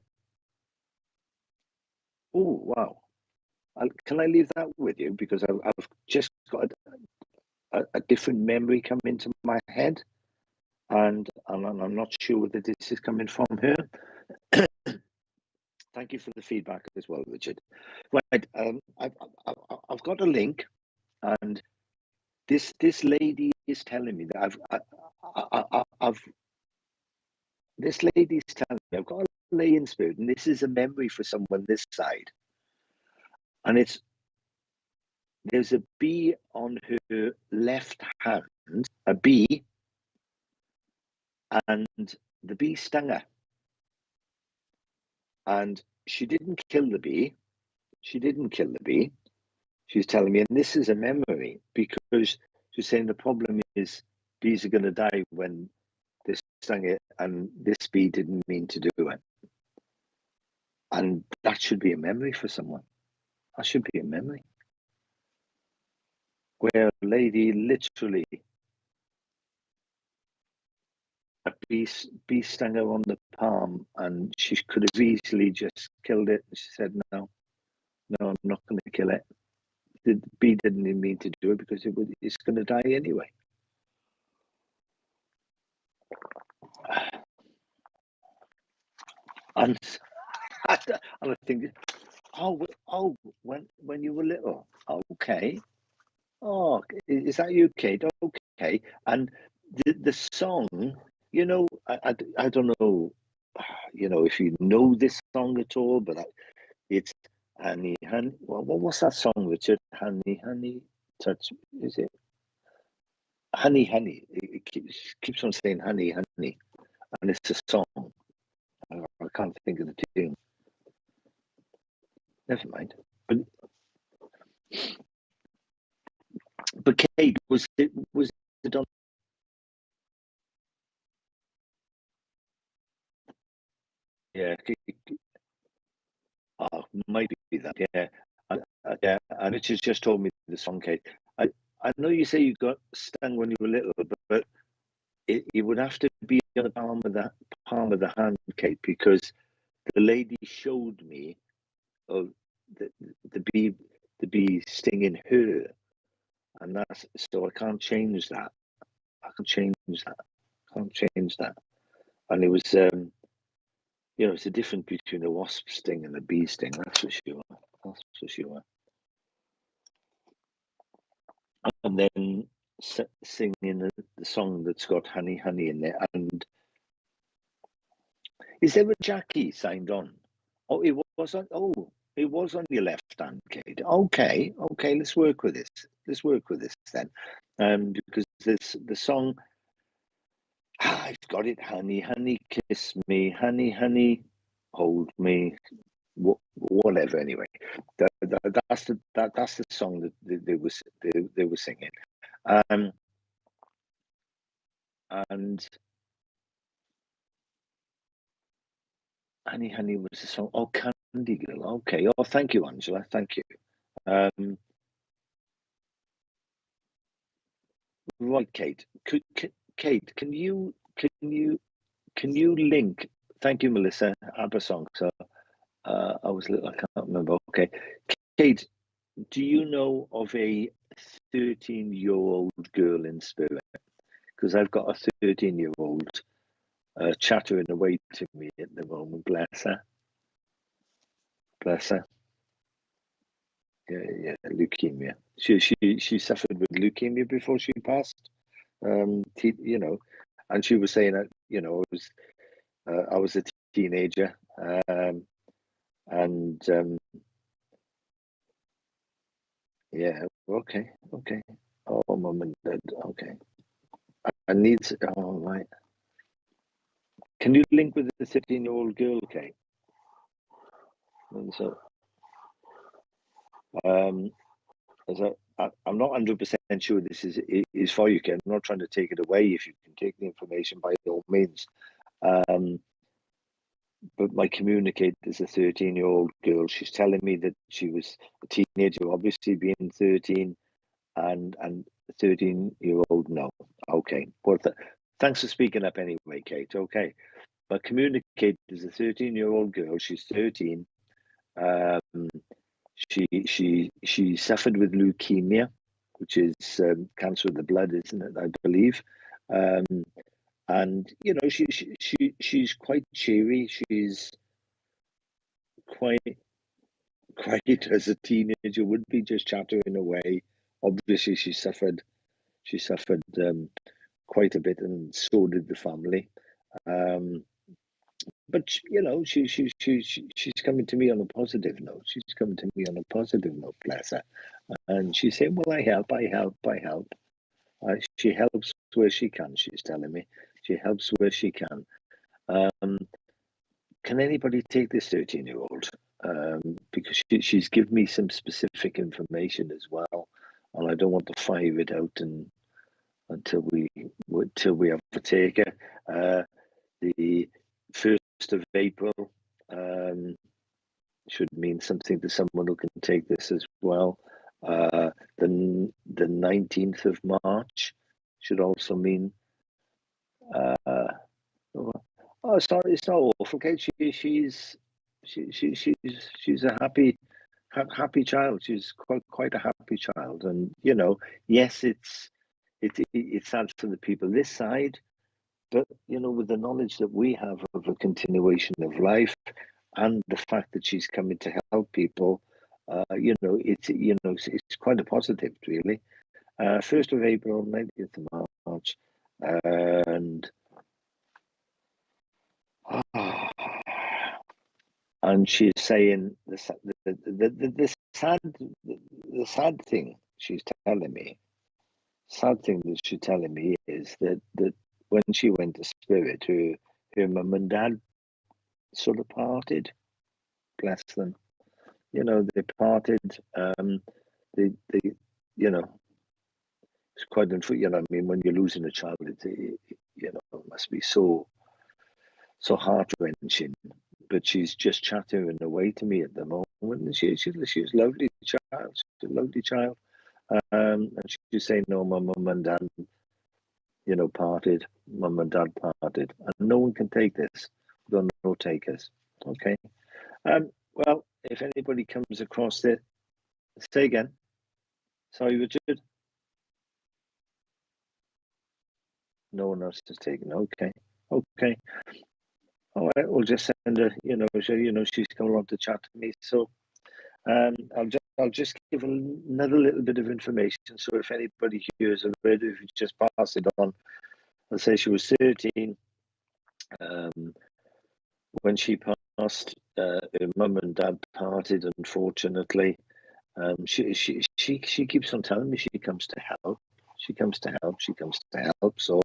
Oh, wow. Can I leave that with you? Because I've just got a different memory come into my head, and I'm not sure whether this is coming from her. Thank you for the feedback as well, Richard. Right, I've got a link, and this lady is telling me that this lady's telling me I've got a lay in spirit, and this is a memory for someone this side, and there's a bee on her left hand, a bee, and the bee stung her, and she didn't kill the bee. She's telling me, and this is a memory, because she's saying the problem is bees are going to die when they stung it, and this bee didn't mean to do it. And that should be a memory for someone. That should be a memory. Where a lady literally, a bee stung her on the palm, and she could have easily just killed it. She said, no, I'm not going to kill it. The bee didn't even mean to do it, because it's going to die anyway. And I think, when you were little, okay. Oh, is that you, Kate? Okay. And the song, you know, I don't know, you know, if you know this song at all, but it's Honey, Honey. Well, what was that song, Richard? Honey, Honey, touch. Is it Honey, Honey? It keeps on saying Honey, Honey, and it's a song. I can't think of the tune. Never mind. But Kate, was it on? Yeah, might be that. Yeah, yeah. And Richard's just told me the song, Kate. I know you say you got stung when you were little, but it would have to be on the palm of the hand, Kate, because the lady showed me of the bee stinging her, and that's, so I can't change that. Can't change that. And it was, you know, it's a difference between a wasp sting and a bee sting. That's for sure. And then singing the song that's got Honey, Honey in there. And is there a Jackie signed on? Oh, it was on. Oh, it was on your left hand, Kate. Okay. Let's work with this then, because the song. I've got it. Honey, honey, kiss me. Honey, honey, hold me. Whatever. Anyway, that's the song that they were singing. And Honey, Honey was the song. Oh, Candy Girl. Okay. Oh, thank you, Angela. Thank you. Right, Kate. Kate, can you link? Thank you, Melissa. ABBA song. So I was little. I can't remember. Okay, Kate, do you know of a 13-year-old girl in spirit? Because I've got a 13-year-old chattering away to me at the moment. Bless her. Yeah, leukemia. She suffered with leukemia before she passed. You know, and she was saying that, you know, I was a teenager, and yeah, okay. Oh, mum and dad. Okay, I need to. Oh, right. Can you link with the 13-year-old girl, Kate? And so, as I'm not 100% sure this is for you, Ken. I'm not trying to take it away. If you can take the information, by all means. But my communicator is a 13-year-old girl. She's telling me that she was a teenager, obviously being 13, and 13-year-old no. Okay. Well, thanks for speaking up anyway, Kate. Okay. My communicator is a 13-year-old girl. She's 13. She suffered with leukemia, which is cancer of the blood, isn't it? I believe. And you know, she's quite cheery. She's quite as a teenager would be, just chattering away. Obviously, she suffered quite a bit, and so did the family. But you know, she's coming to me on a positive note. She's coming to me on a positive note, bless her. And she's saying, "Well, I help. She helps where she can." She's telling me she helps where she can. Can anybody take this 13-year-old? Because she's given me some specific information as well, and I don't want to fire it out until we have to take her. The 1st of April should mean something to someone who can take this as well. The 19th of March should also mean. Oh, it's not awful, Kate. She's a happy child. She's quite a happy child, and you know, yes, it's sad for the people this side, but you know, with the knowledge that we have of a continuation of life, and the fact that she's coming to help people, you know, it's quite a positive, really. 1st of April, 19th of March, and. And she's saying the sad thing she's telling me. Sad thing that she's telling me is that when she went to spirit, her mum and dad sort of parted. Bless them. You know, they parted. They you know, it's quite unfortunate. You know, I mean, when you're losing a child, you know, it must be so heart-wrenching. But she's just chattering away to me at the moment. And she's a lovely child. She's a lovely child. And she's saying, no, my mum and dad, you know, parted. Mum and dad parted. And no one can take this. There are no takers. Okay. Well, if anybody comes across it, say again. Sorry, Richard. No one else is taken. Okay. Okay. All right, we'll just send her, you know, so you know she's come along to chat to me. So I'll just give another little bit of information. So if anybody hears of it, if you just pass it on. I'll say she was 13 when she passed. Her mum and dad parted, unfortunately. She keeps on telling me she comes to help. She comes to help. She comes to help. So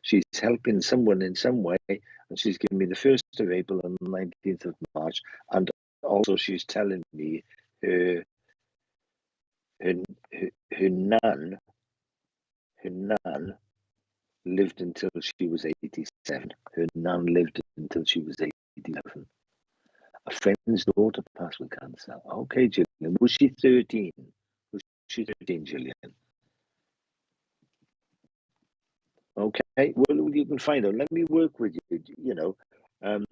she's helping someone in some way, and she's giving me the 1st of April and the 19th of March, and also she's telling me her nan lived until she was 87. Her nan lived until she was 87. A friend's daughter passed with cancer. Okay, Gillian. Was she 13? Was she 13, Gillian? Okay, well, you can find out. Let me work with you, you know, and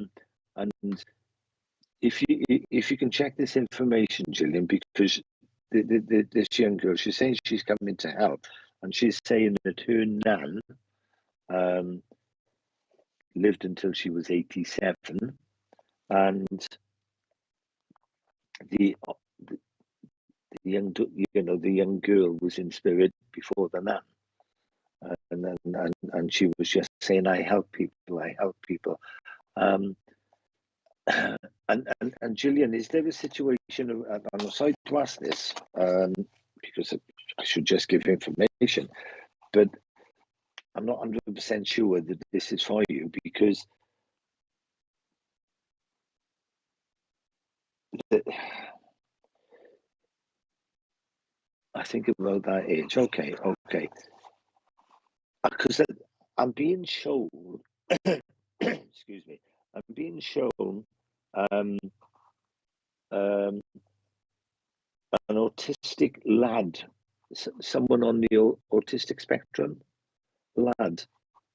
if you can check this information, Gillian, because this young girl, she's saying she's coming to help, and she's saying that her nan lived until she was 87, and the young girl was in spirit before the nan. And she was just saying, I help people. And Gillian, is there a situation of, and I'm sorry to ask this, because I should just give information, but I'm not 100% sure that this is for you, because I think about that age. Okay, okay. Because I'm being shown, excuse me, I'm being shown um, um, an autistic lad, someone on the autistic spectrum, lad.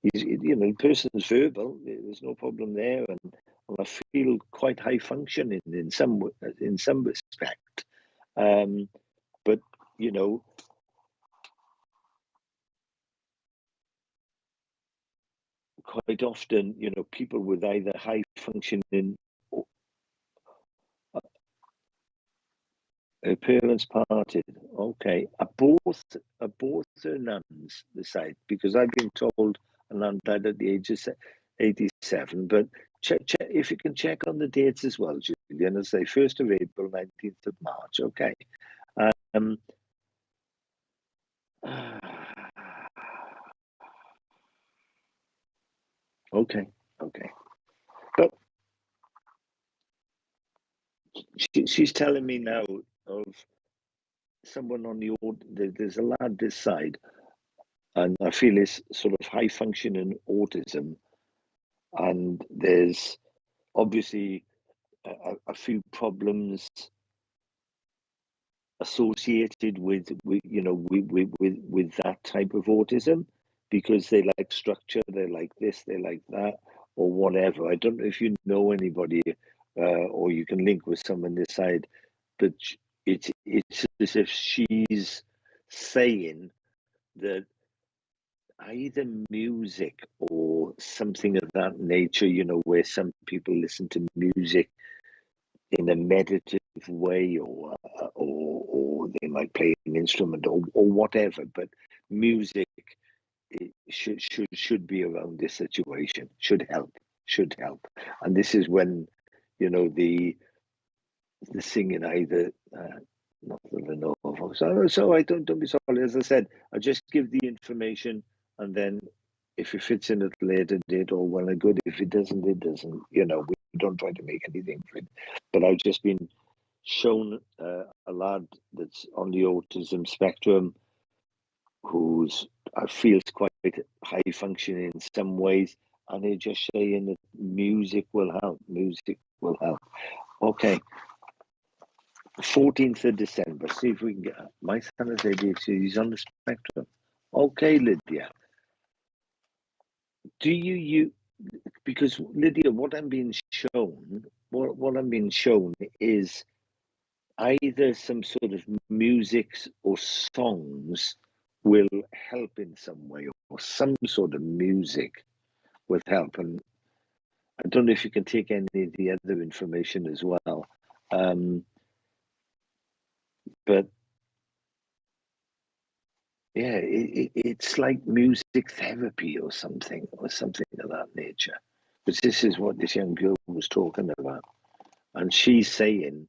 He's, you know, the person's verbal. There's no problem there, and I feel quite high functioning in some respect. But you know, quite often, you know, people with either high functioning or parents parted. Okay, are both their nuns the side? Because I've been told a nun died at the age of 87. But check if you can check on the dates as well, Julian. As say 1st of April, 19th of March. Okay. Um. Okay. Okay. But she's telling me now of someone on the there's a lad this side, and I feel it's sort of high functioning autism, and there's obviously a few problems associated with you know with that type of autism, because they like structure, they like this, they like that, or whatever. I don't know if you know anybody, or you can link with someone this side, but it's as if she's saying that either music or something of that nature, you know, where some people listen to music in a meditative way, or they might play an instrument, or whatever. But music should be around this situation. Should help. And this is when, you know, the singing either. Not that I know of. So I don't be sorry. As I said, I just give the information, and then if it fits in at a later date, all well and good. If it doesn't, it doesn't. You know, we don't try to make anything for it. But I've just been shown a lad that's on the autism spectrum, who's I feel is quite high functioning in some ways, and they're just saying that music will help. Music will help. Okay. 14th of December. See if we can get my son has ADHD. He's on the spectrum. Okay, Lydia. Do you because Lydia, what I'm being shown, what I'm being shown is either some sort of music or songs will help in some way, or some sort of music will help. And I don't know if you can take any of the other information as well. But yeah, it's like music therapy or something of that nature. But this is what this young girl was talking about. And she's saying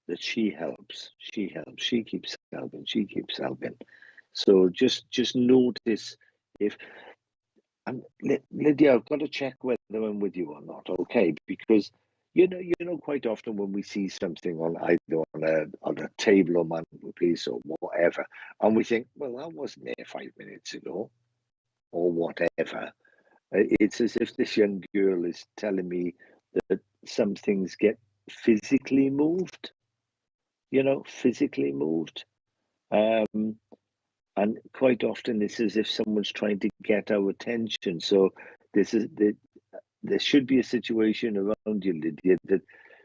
that she helps, she keeps helping. So just notice if, and Lydia, I've got to check whether I'm with you or not, okay? Because you know, quite often when we see something on either on a table or mantelpiece or whatever, and we think, well, that wasn't there 5 minutes ago, or whatever. It's as if this young girl is telling me that some things get physically moved, you know, physically moved. And quite often it's as if someone's trying to get our attention. So there should be a situation around you, Lydia, that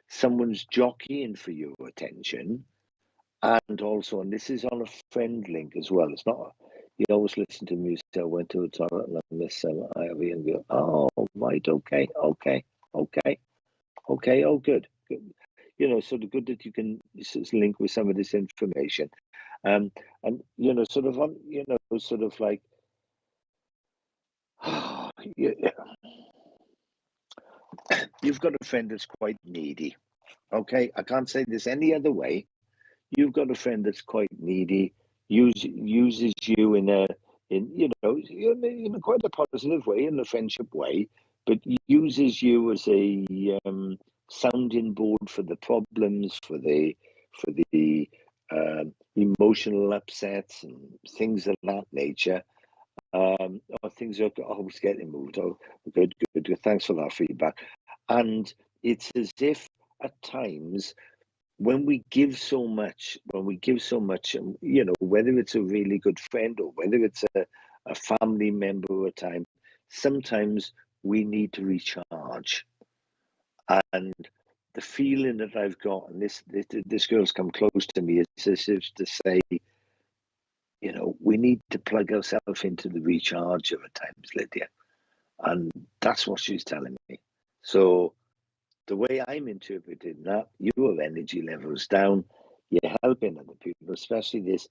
someone's jockeying for your attention. And also, and this is on a friend link as well. It's not, you always listen to music. I went to a toilet and I missed some Ivy and go, oh, right, okay, oh, good. You know, sort of good that you can link with some of this information. And you know, sort of on, you know, sort of like, yeah, you've got a friend that's quite needy. Okay, I can't say this any other way. You've got a friend that's quite needy, uses you in you know, in a quite a positive way, in a friendship way, but uses you as a sounding board for the problems, for the emotional upsets and things of that nature, or things are always getting moved. Oh, good. Thanks for that feedback. And it's as if at times when we give so much, you know, whether it's a really good friend or whether it's a family member at a time, sometimes we need to recharge. And the feeling that I've got, and this girl's come close to me, is as if to say, you know, we need to plug ourselves into the recharger at times, Lydia. And that's what she's telling me. So the way I'm interpreting that, your energy level's down, you're helping other people, especially there's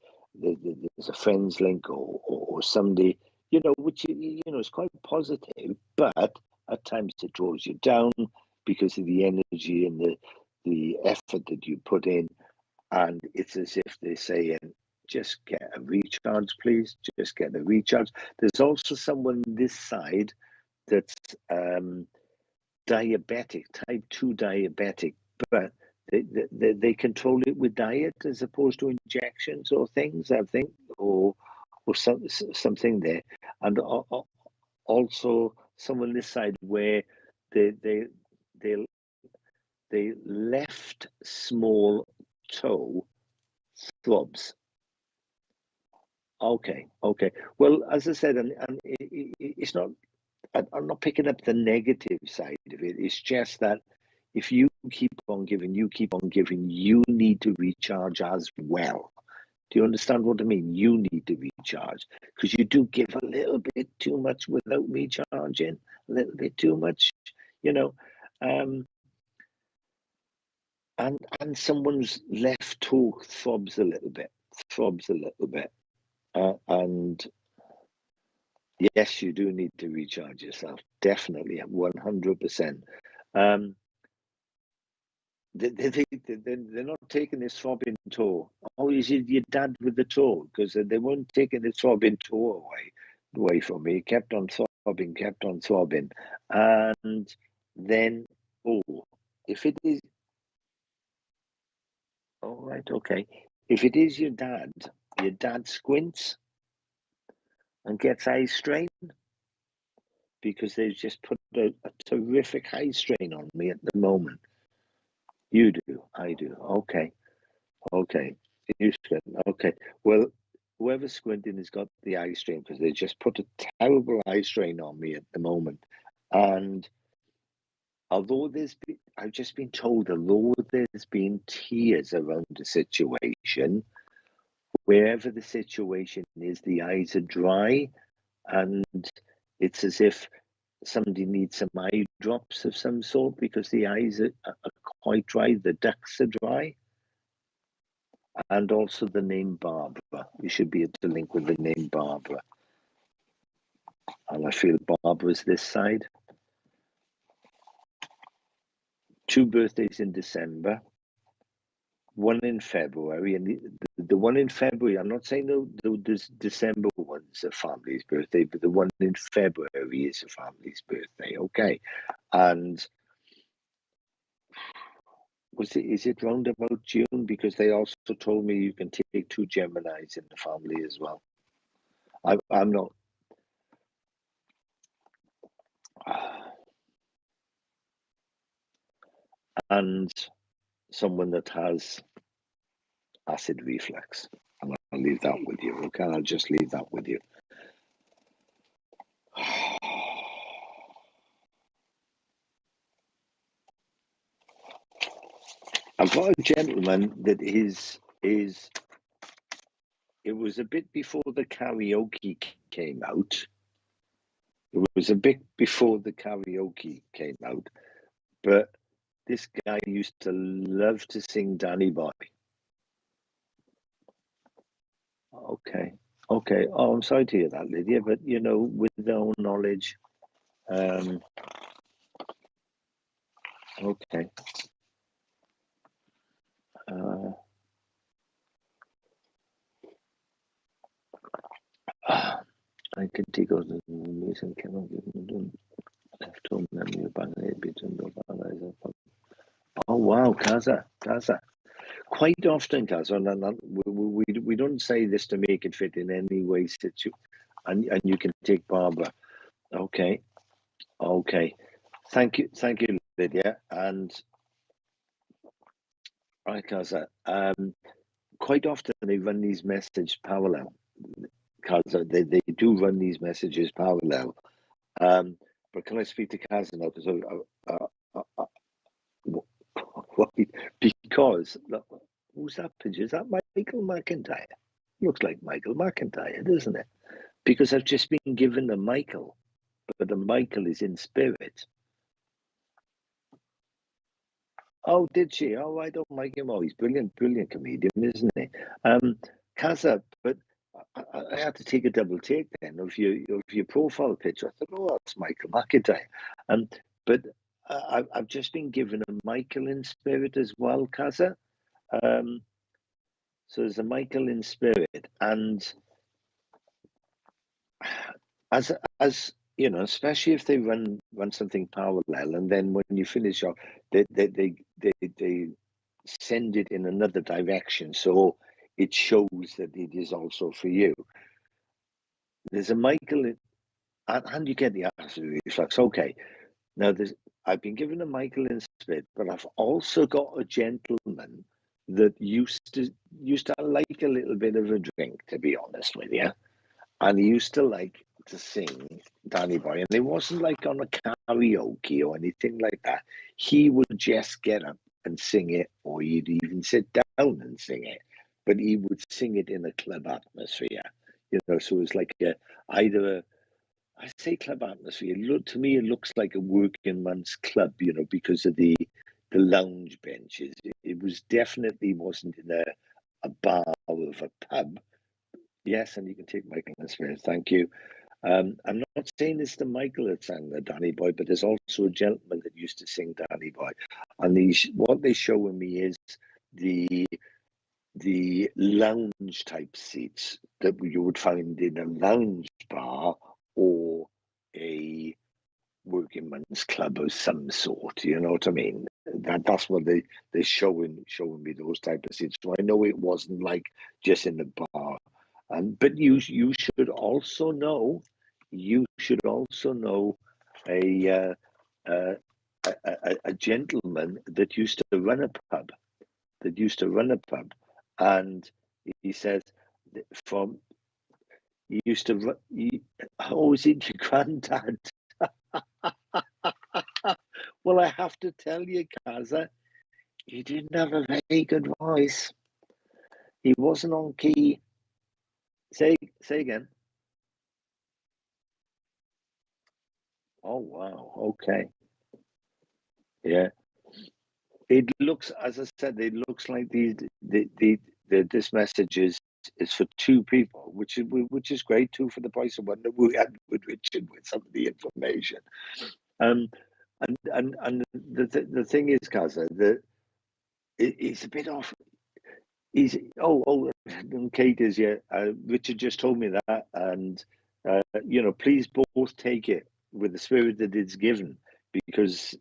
a friends link or somebody, you know, which, you know, is quite positive, but at times it draws you down because of the energy and the effort that you put in. And it's as if they're saying, just get a recharge, please. Just get a recharge. There's also someone this side that's diabetic, type 2 diabetic, but they control it with diet as opposed to injections or things, I think, or something there. And also someone this side where they left small toe throbs. Okay. Well, as I said, and it's not. I'm not picking up the negative side of it. It's just that if you keep on giving, you need to recharge as well. Do you understand what I mean? You need to recharge because you do give a little bit too much without recharging, a little bit too much, you know. And someone's left toe throbs a little bit, and yes, you do need to recharge yourself, definitely, 100%. They're not taking this throbbing toe. Oh, is it your dad with the toe? Because they weren't taking the throbbing toe away from me. It kept on throbbing. And then, oh, if it is, all right, okay. If it is your dad squints and gets eye strain because they've just put a terrific eye strain on me at the moment. You do, I do. Okay. You squint. Okay. Well, whoever's squinting has got the eye strain because they just put a terrible eye strain on me at the moment. And although I've just been told, although there's been tears around the situation, wherever the situation is, the eyes are dry, and it's as if somebody needs some eye drops of some sort because the eyes are quite dry, the ducts are dry. And also the name Barbara. You should be able to link with the name Barbara. And I feel Barbara's this side. 2 birthdays in December, 1 in February, and the one in February, I'm not saying the December one's a family's birthday, but the one in February is a family's birthday, okay? And is it round about June? Because they also told me you can take 2 Geminis in the family as well. I'm not. And someone that has acid reflux. And I'll leave that with you, okay? I'll just leave that with you. I've got a gentleman that it was a bit before the karaoke came out. But this guy used to love to sing Danny Boy. Okay. Oh, I'm sorry to hear that, Lydia, but you know, with their own knowledge, okay. I can take out the news and cannot give them left home memory between the. Oh wow, Kaza. quite often, Kaz, and we don't say this to make it fit in any way, and you can take Barbara. Okay, thank you, Lydia. And right, Kaz, quite often they run these messages parallel. Kaz, they do run these messages parallel. But can I speak to Kaz now? Because who's that picture? Is that Michael McIntyre? Looks like Michael McIntyre, doesn't it? Because I've just been given a Michael, but the Michael is in spirit. Oh, did she? Oh, I don't like him. Oh, he's brilliant comedian, isn't he? Kaza, but I had to take a double take then of your profile picture. I thought, oh, that's Michael McIntyre. But I've just been given a Michael in spirit as well, Kaza. So there's a Michael in spirit, and as you know, especially if they run something parallel, and then when you finish off, they send it in another direction, so it shows that it is also for you. There's a Michael, and you get the acid reflux. Okay, now I've been given a Michael in spirit, but I've also got a gentleman that used to like a little bit of a drink, to be honest with you, and he used to like to sing Danny Boy, and it wasn't like on a karaoke or anything like that. He would just get up and sing it, or he'd even sit down and sing it, but he would sing it in a club atmosphere, you know. So it was like I say club atmosphere. To me, it looks like a working man's club, you know, because of the lounge benches. It was definitely wasn't in a bar of a pub. Yes, and you can take Michael in spirit. Thank you. I'm not saying it's the Michael that sang the Danny Boy, but there's also a gentleman that used to sing Danny Boy. And what they're showing me is the lounge type seats that you would find in a lounge bar or a working man's club of some sort. You know what I mean? That's what they're showing me, those type of seats. So I know it wasn't like just in the bar. But you should also know a gentleman that used to run a pub, and he says from he used to run. Oh, is it your granddad? Well, I have to tell you, Kaza, he didn't have a very good voice. He wasn't on key. Say again. Oh wow. Okay. Yeah. It looks, as I said, it looks like this message is for two people, which is great. Two for the price of one. That we had with Richard with some of the information. And the thing is, Kaza, that it's a bit off. And Kate is, yeah. Richard just told me that, and you know, please both take it with the spirit that it's given, because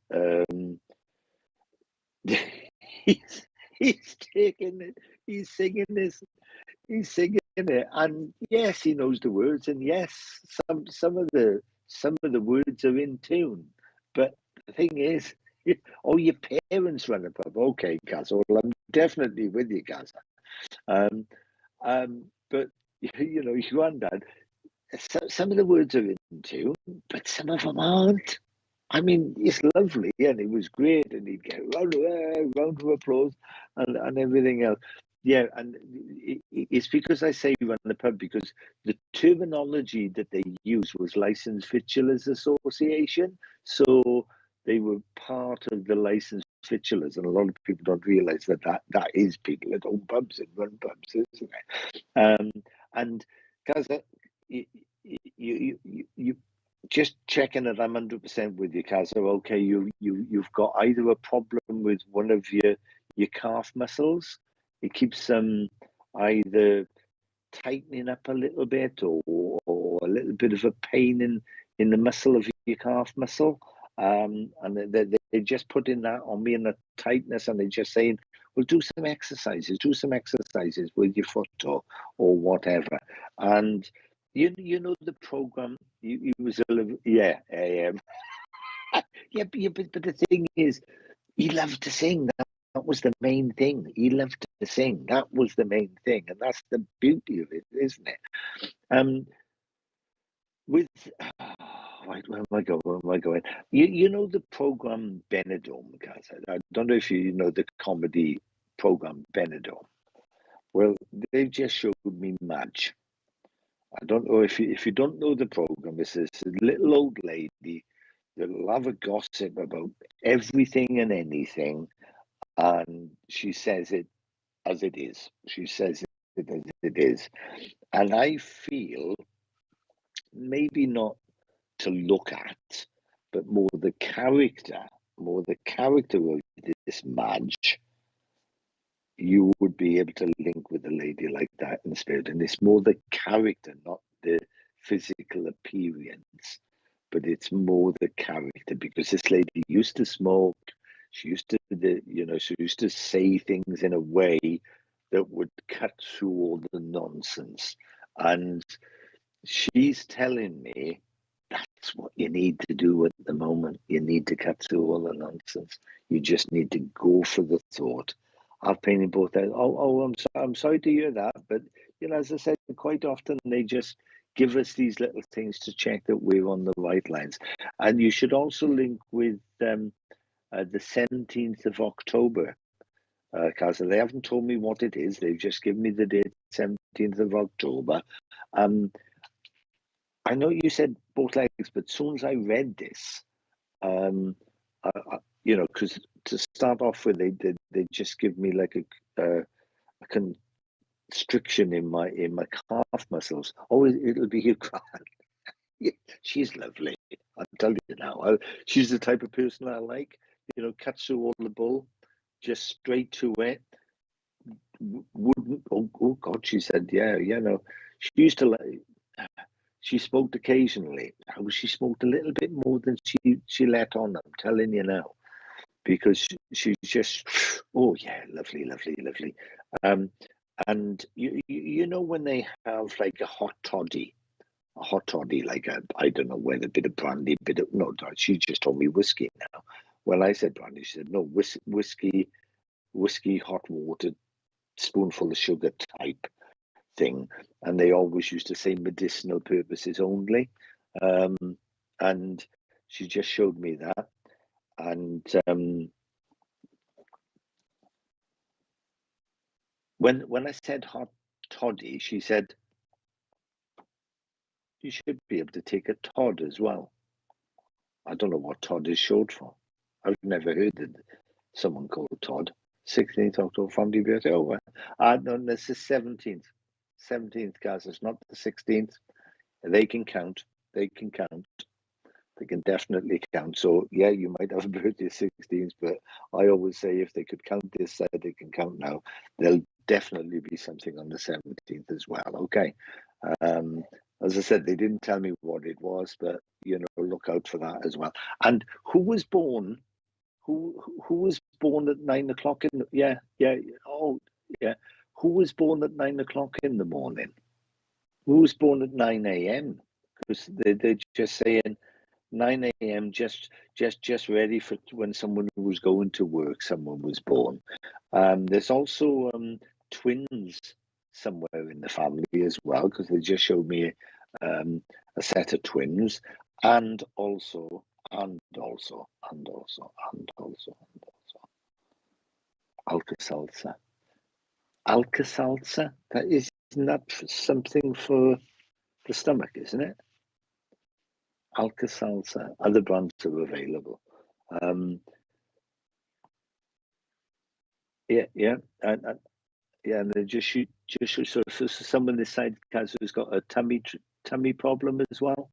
he's taking it, he's singing it, and yes, he knows the words, and yes, some of the words are in tune, but the thing is, oh, your parents run a pub. Okay, Gaz, well, I'm definitely with you, Gaz. But you know, your granddad, some of the words are in tune, but some of them aren't. I mean, it's lovely, and it was great, and he'd get round of applause and everything else. Yeah, and it's because I say run the pub, because the terminology that they used was Licensed Victuallers Association. So they were part of the Licensed Victuallers, and a lot of people don't realise that is people that own pubs and run pubs, isn't it? And guys, you just checking that I'm 100% with you, Kaz. Okay, you've got either a problem with one of your calf muscles. It keeps them either tightening up a little bit, or a little bit of a pain in the muscle of your calf muscle. And they're just putting that on me, and the tightness, and they're just saying Well, do some exercises. Do some exercises with your foot or whatever. And you know the program. You was a little, yeah, yeah, but the thing is, he loved to sing. That was the main thing. He loved to sing. That was the main thing, and that's the beauty of it, isn't it? With right, where am I going? Where am I going? You know the program Benidorm, guys. I don't know if you know the comedy program Benidorm. Well, they've just showed me Madge. I don't know if you don't know the program. It's this little old lady that'll have a gossip about everything and anything, and she says it as it is. She says it as it is, and I feel maybe not to look at, but more the character of this Madge, you would be able to link with a lady like that in spirit. And it's more the character, not the physical appearance, but it's more the character, because this lady used to smoke. She used to, she used to say things in a way that would cut through all the nonsense. And she's telling me that's what you need to do at the moment. You need to cut through all the nonsense. You just need to go for the thought. I've painted both out. I'm sorry to hear that, but as I said, quite often they just give us these little things to check that we're on the right lines. And you should also link with the 17th of October, because they haven't told me what it is. They've just given me the date, 17th of October. I know you said both legs, but as soon as I read this, because to start off with, they just give me like a constriction in my calf muscles. Oh, it'll be a grand. Yeah, she's lovely. I'll tell you now. She's the type of person I like. Cuts through all the bull, just straight to it. Wouldn't. Oh God, she said, yeah, she used to like. She smoked occasionally. She smoked a little bit more than she let on. I'm telling you now, because she's just, oh yeah, lovely, lovely, lovely. And you know when they have like a hot toddy, like I don't know whether a bit of brandy, no, she just told me whiskey now. When I said brandy, she said no, whiskey, hot water, spoonful of sugar type thing, and they always used to say medicinal purposes only, and she just showed me that. And when I said hot toddy, she said you should be able to take a Todd as well. I don't know what Todd is short for. I've never heard that someone called Todd. 16th October, family birthday. Oh, no, this is 17th. 17th, guys. It's not the 16th. They can count. They can definitely count. So yeah, you might have a birthday 16th, but I always say if they could count this side, they can count now. There'll definitely be something on the 17th as well. Okay. As I said, they didn't tell me what it was, but look out for that as well. And who was born? Who was born at 9 o'clock in? Yeah. Oh, yeah. Who was born at 9 o'clock in the morning? Who was born at 9 a.m.? Because they're just saying 9 a.m. just ready for when someone was going to work. Someone was born. There's also twins somewhere in the family as well, because they just showed me a set of twins, and also Alka-Seltzer. Alka-Seltzer. Isn't that something for the stomach, isn't it? Alka-Seltzer. Other brands are available. Yeah, and they just shoot. So someone this side has got a tummy problem as well,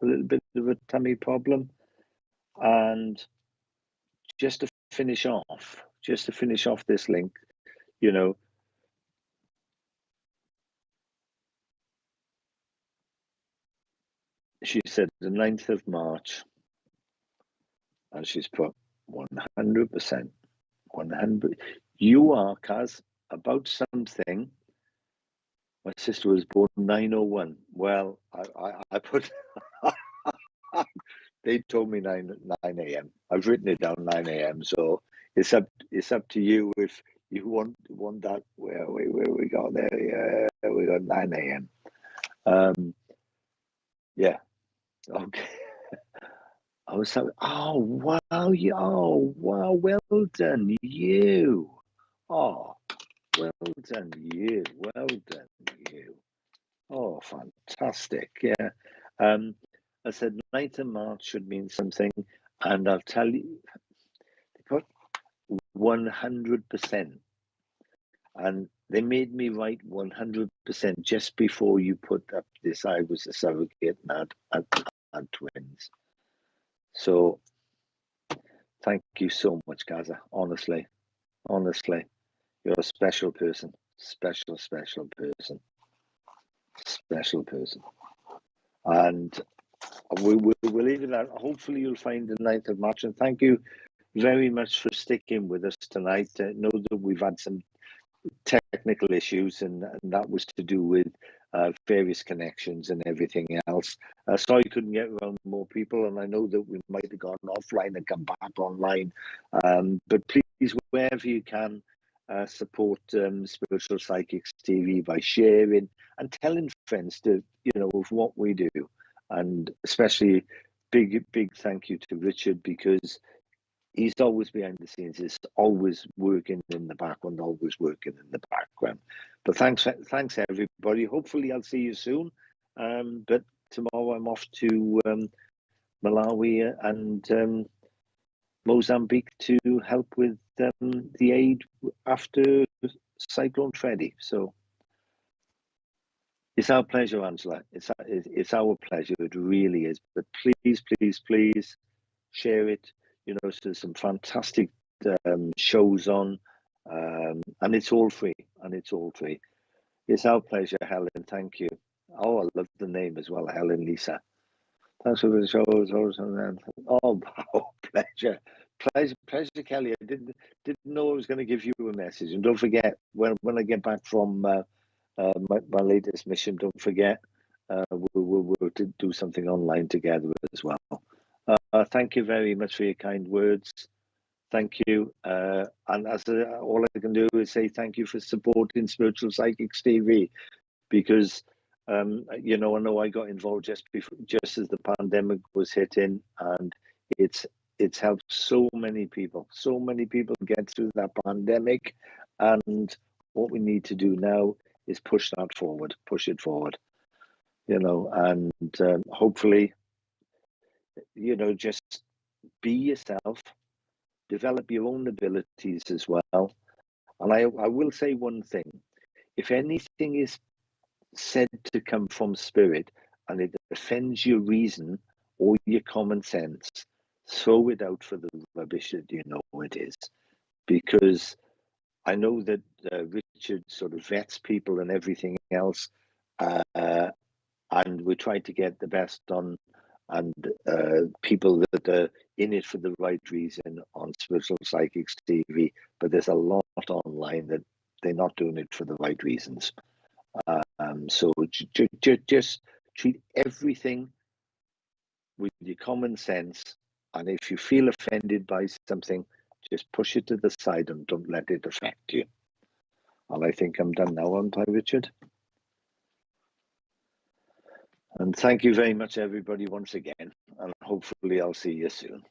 a little bit of a tummy problem, and just to finish off this link, she said the 9th of March, and she's put 100%, 100. You are, Kaz, about something. My sister was born 901. Well, I put, they told me 9 a.m. I've written it down 9 a.m. So it's up to you if you want that. Where we got there? Yeah, we got 9 a.m. Yeah. Okay. I was so, oh wow, oh wow, well done you. Oh, well done you. Well done you. Oh, fantastic. Yeah. I said 9th of March should mean something, and I'll tell you, they put 100%. And they made me write 100% just before you put up this. I was a surrogate and had twins. So thank you so much, Gaza. Honestly, you're a special person. Special person. Special person. And we'll leave it at that. Hopefully you'll find the 9th of March. And thank you very much for sticking with us tonight. I know that we've had some technical issues, and that was to do with various connections and everything else. Sorry couldn't get around more people, and I know that we might have gone offline and come back online. But please, wherever you can, support Spiritual Psychics TV by sharing and telling friends to, of what we do. And especially big thank you to Richard, because he's always behind the scenes. He's always working in the background, But thanks everybody. Hopefully I'll see you soon. But tomorrow I'm off to Malawi and Mozambique to help with the aid after Cyclone Freddy. So it's our pleasure, Angela. It's our pleasure. It really is. But please share it. So there's some fantastic shows on, and it's all free. It's our pleasure, Helen. Thank you. Oh, I love the name as well, Helen Lisa. Thanks for the shows. Oh, wow, pleasure, Kelly. I didn't know I was going to give you a message. And don't forget, when I get back from my latest mission, don't forget, we'll do something online together as well. Thank you very much for your kind words. Thank you. And all I can do is say thank you for supporting Spiritual Psychics TV, because I know I got involved just as the pandemic was hitting, and it's helped so many people get through that pandemic. And what we need to do now is push it forward, and hopefully, just be yourself, develop your own abilities as well. And I will say one thing: if anything is said to come from spirit and it offends your reason or your common sense, throw it out for the rubbish that you know it is. Because I know that Richard sort of vets people and everything else, and we try to get the best on, and people that are in it for the right reason on Spiritual Psychics TV. But there's a lot online that they're not doing it for the right reasons. So just treat everything with your common sense, and if you feel offended by something, just push it to the side and don't let it affect you. And I think I'm done now, aren't I, Richard? And thank you very much, everybody, once again, and hopefully I'll see you soon.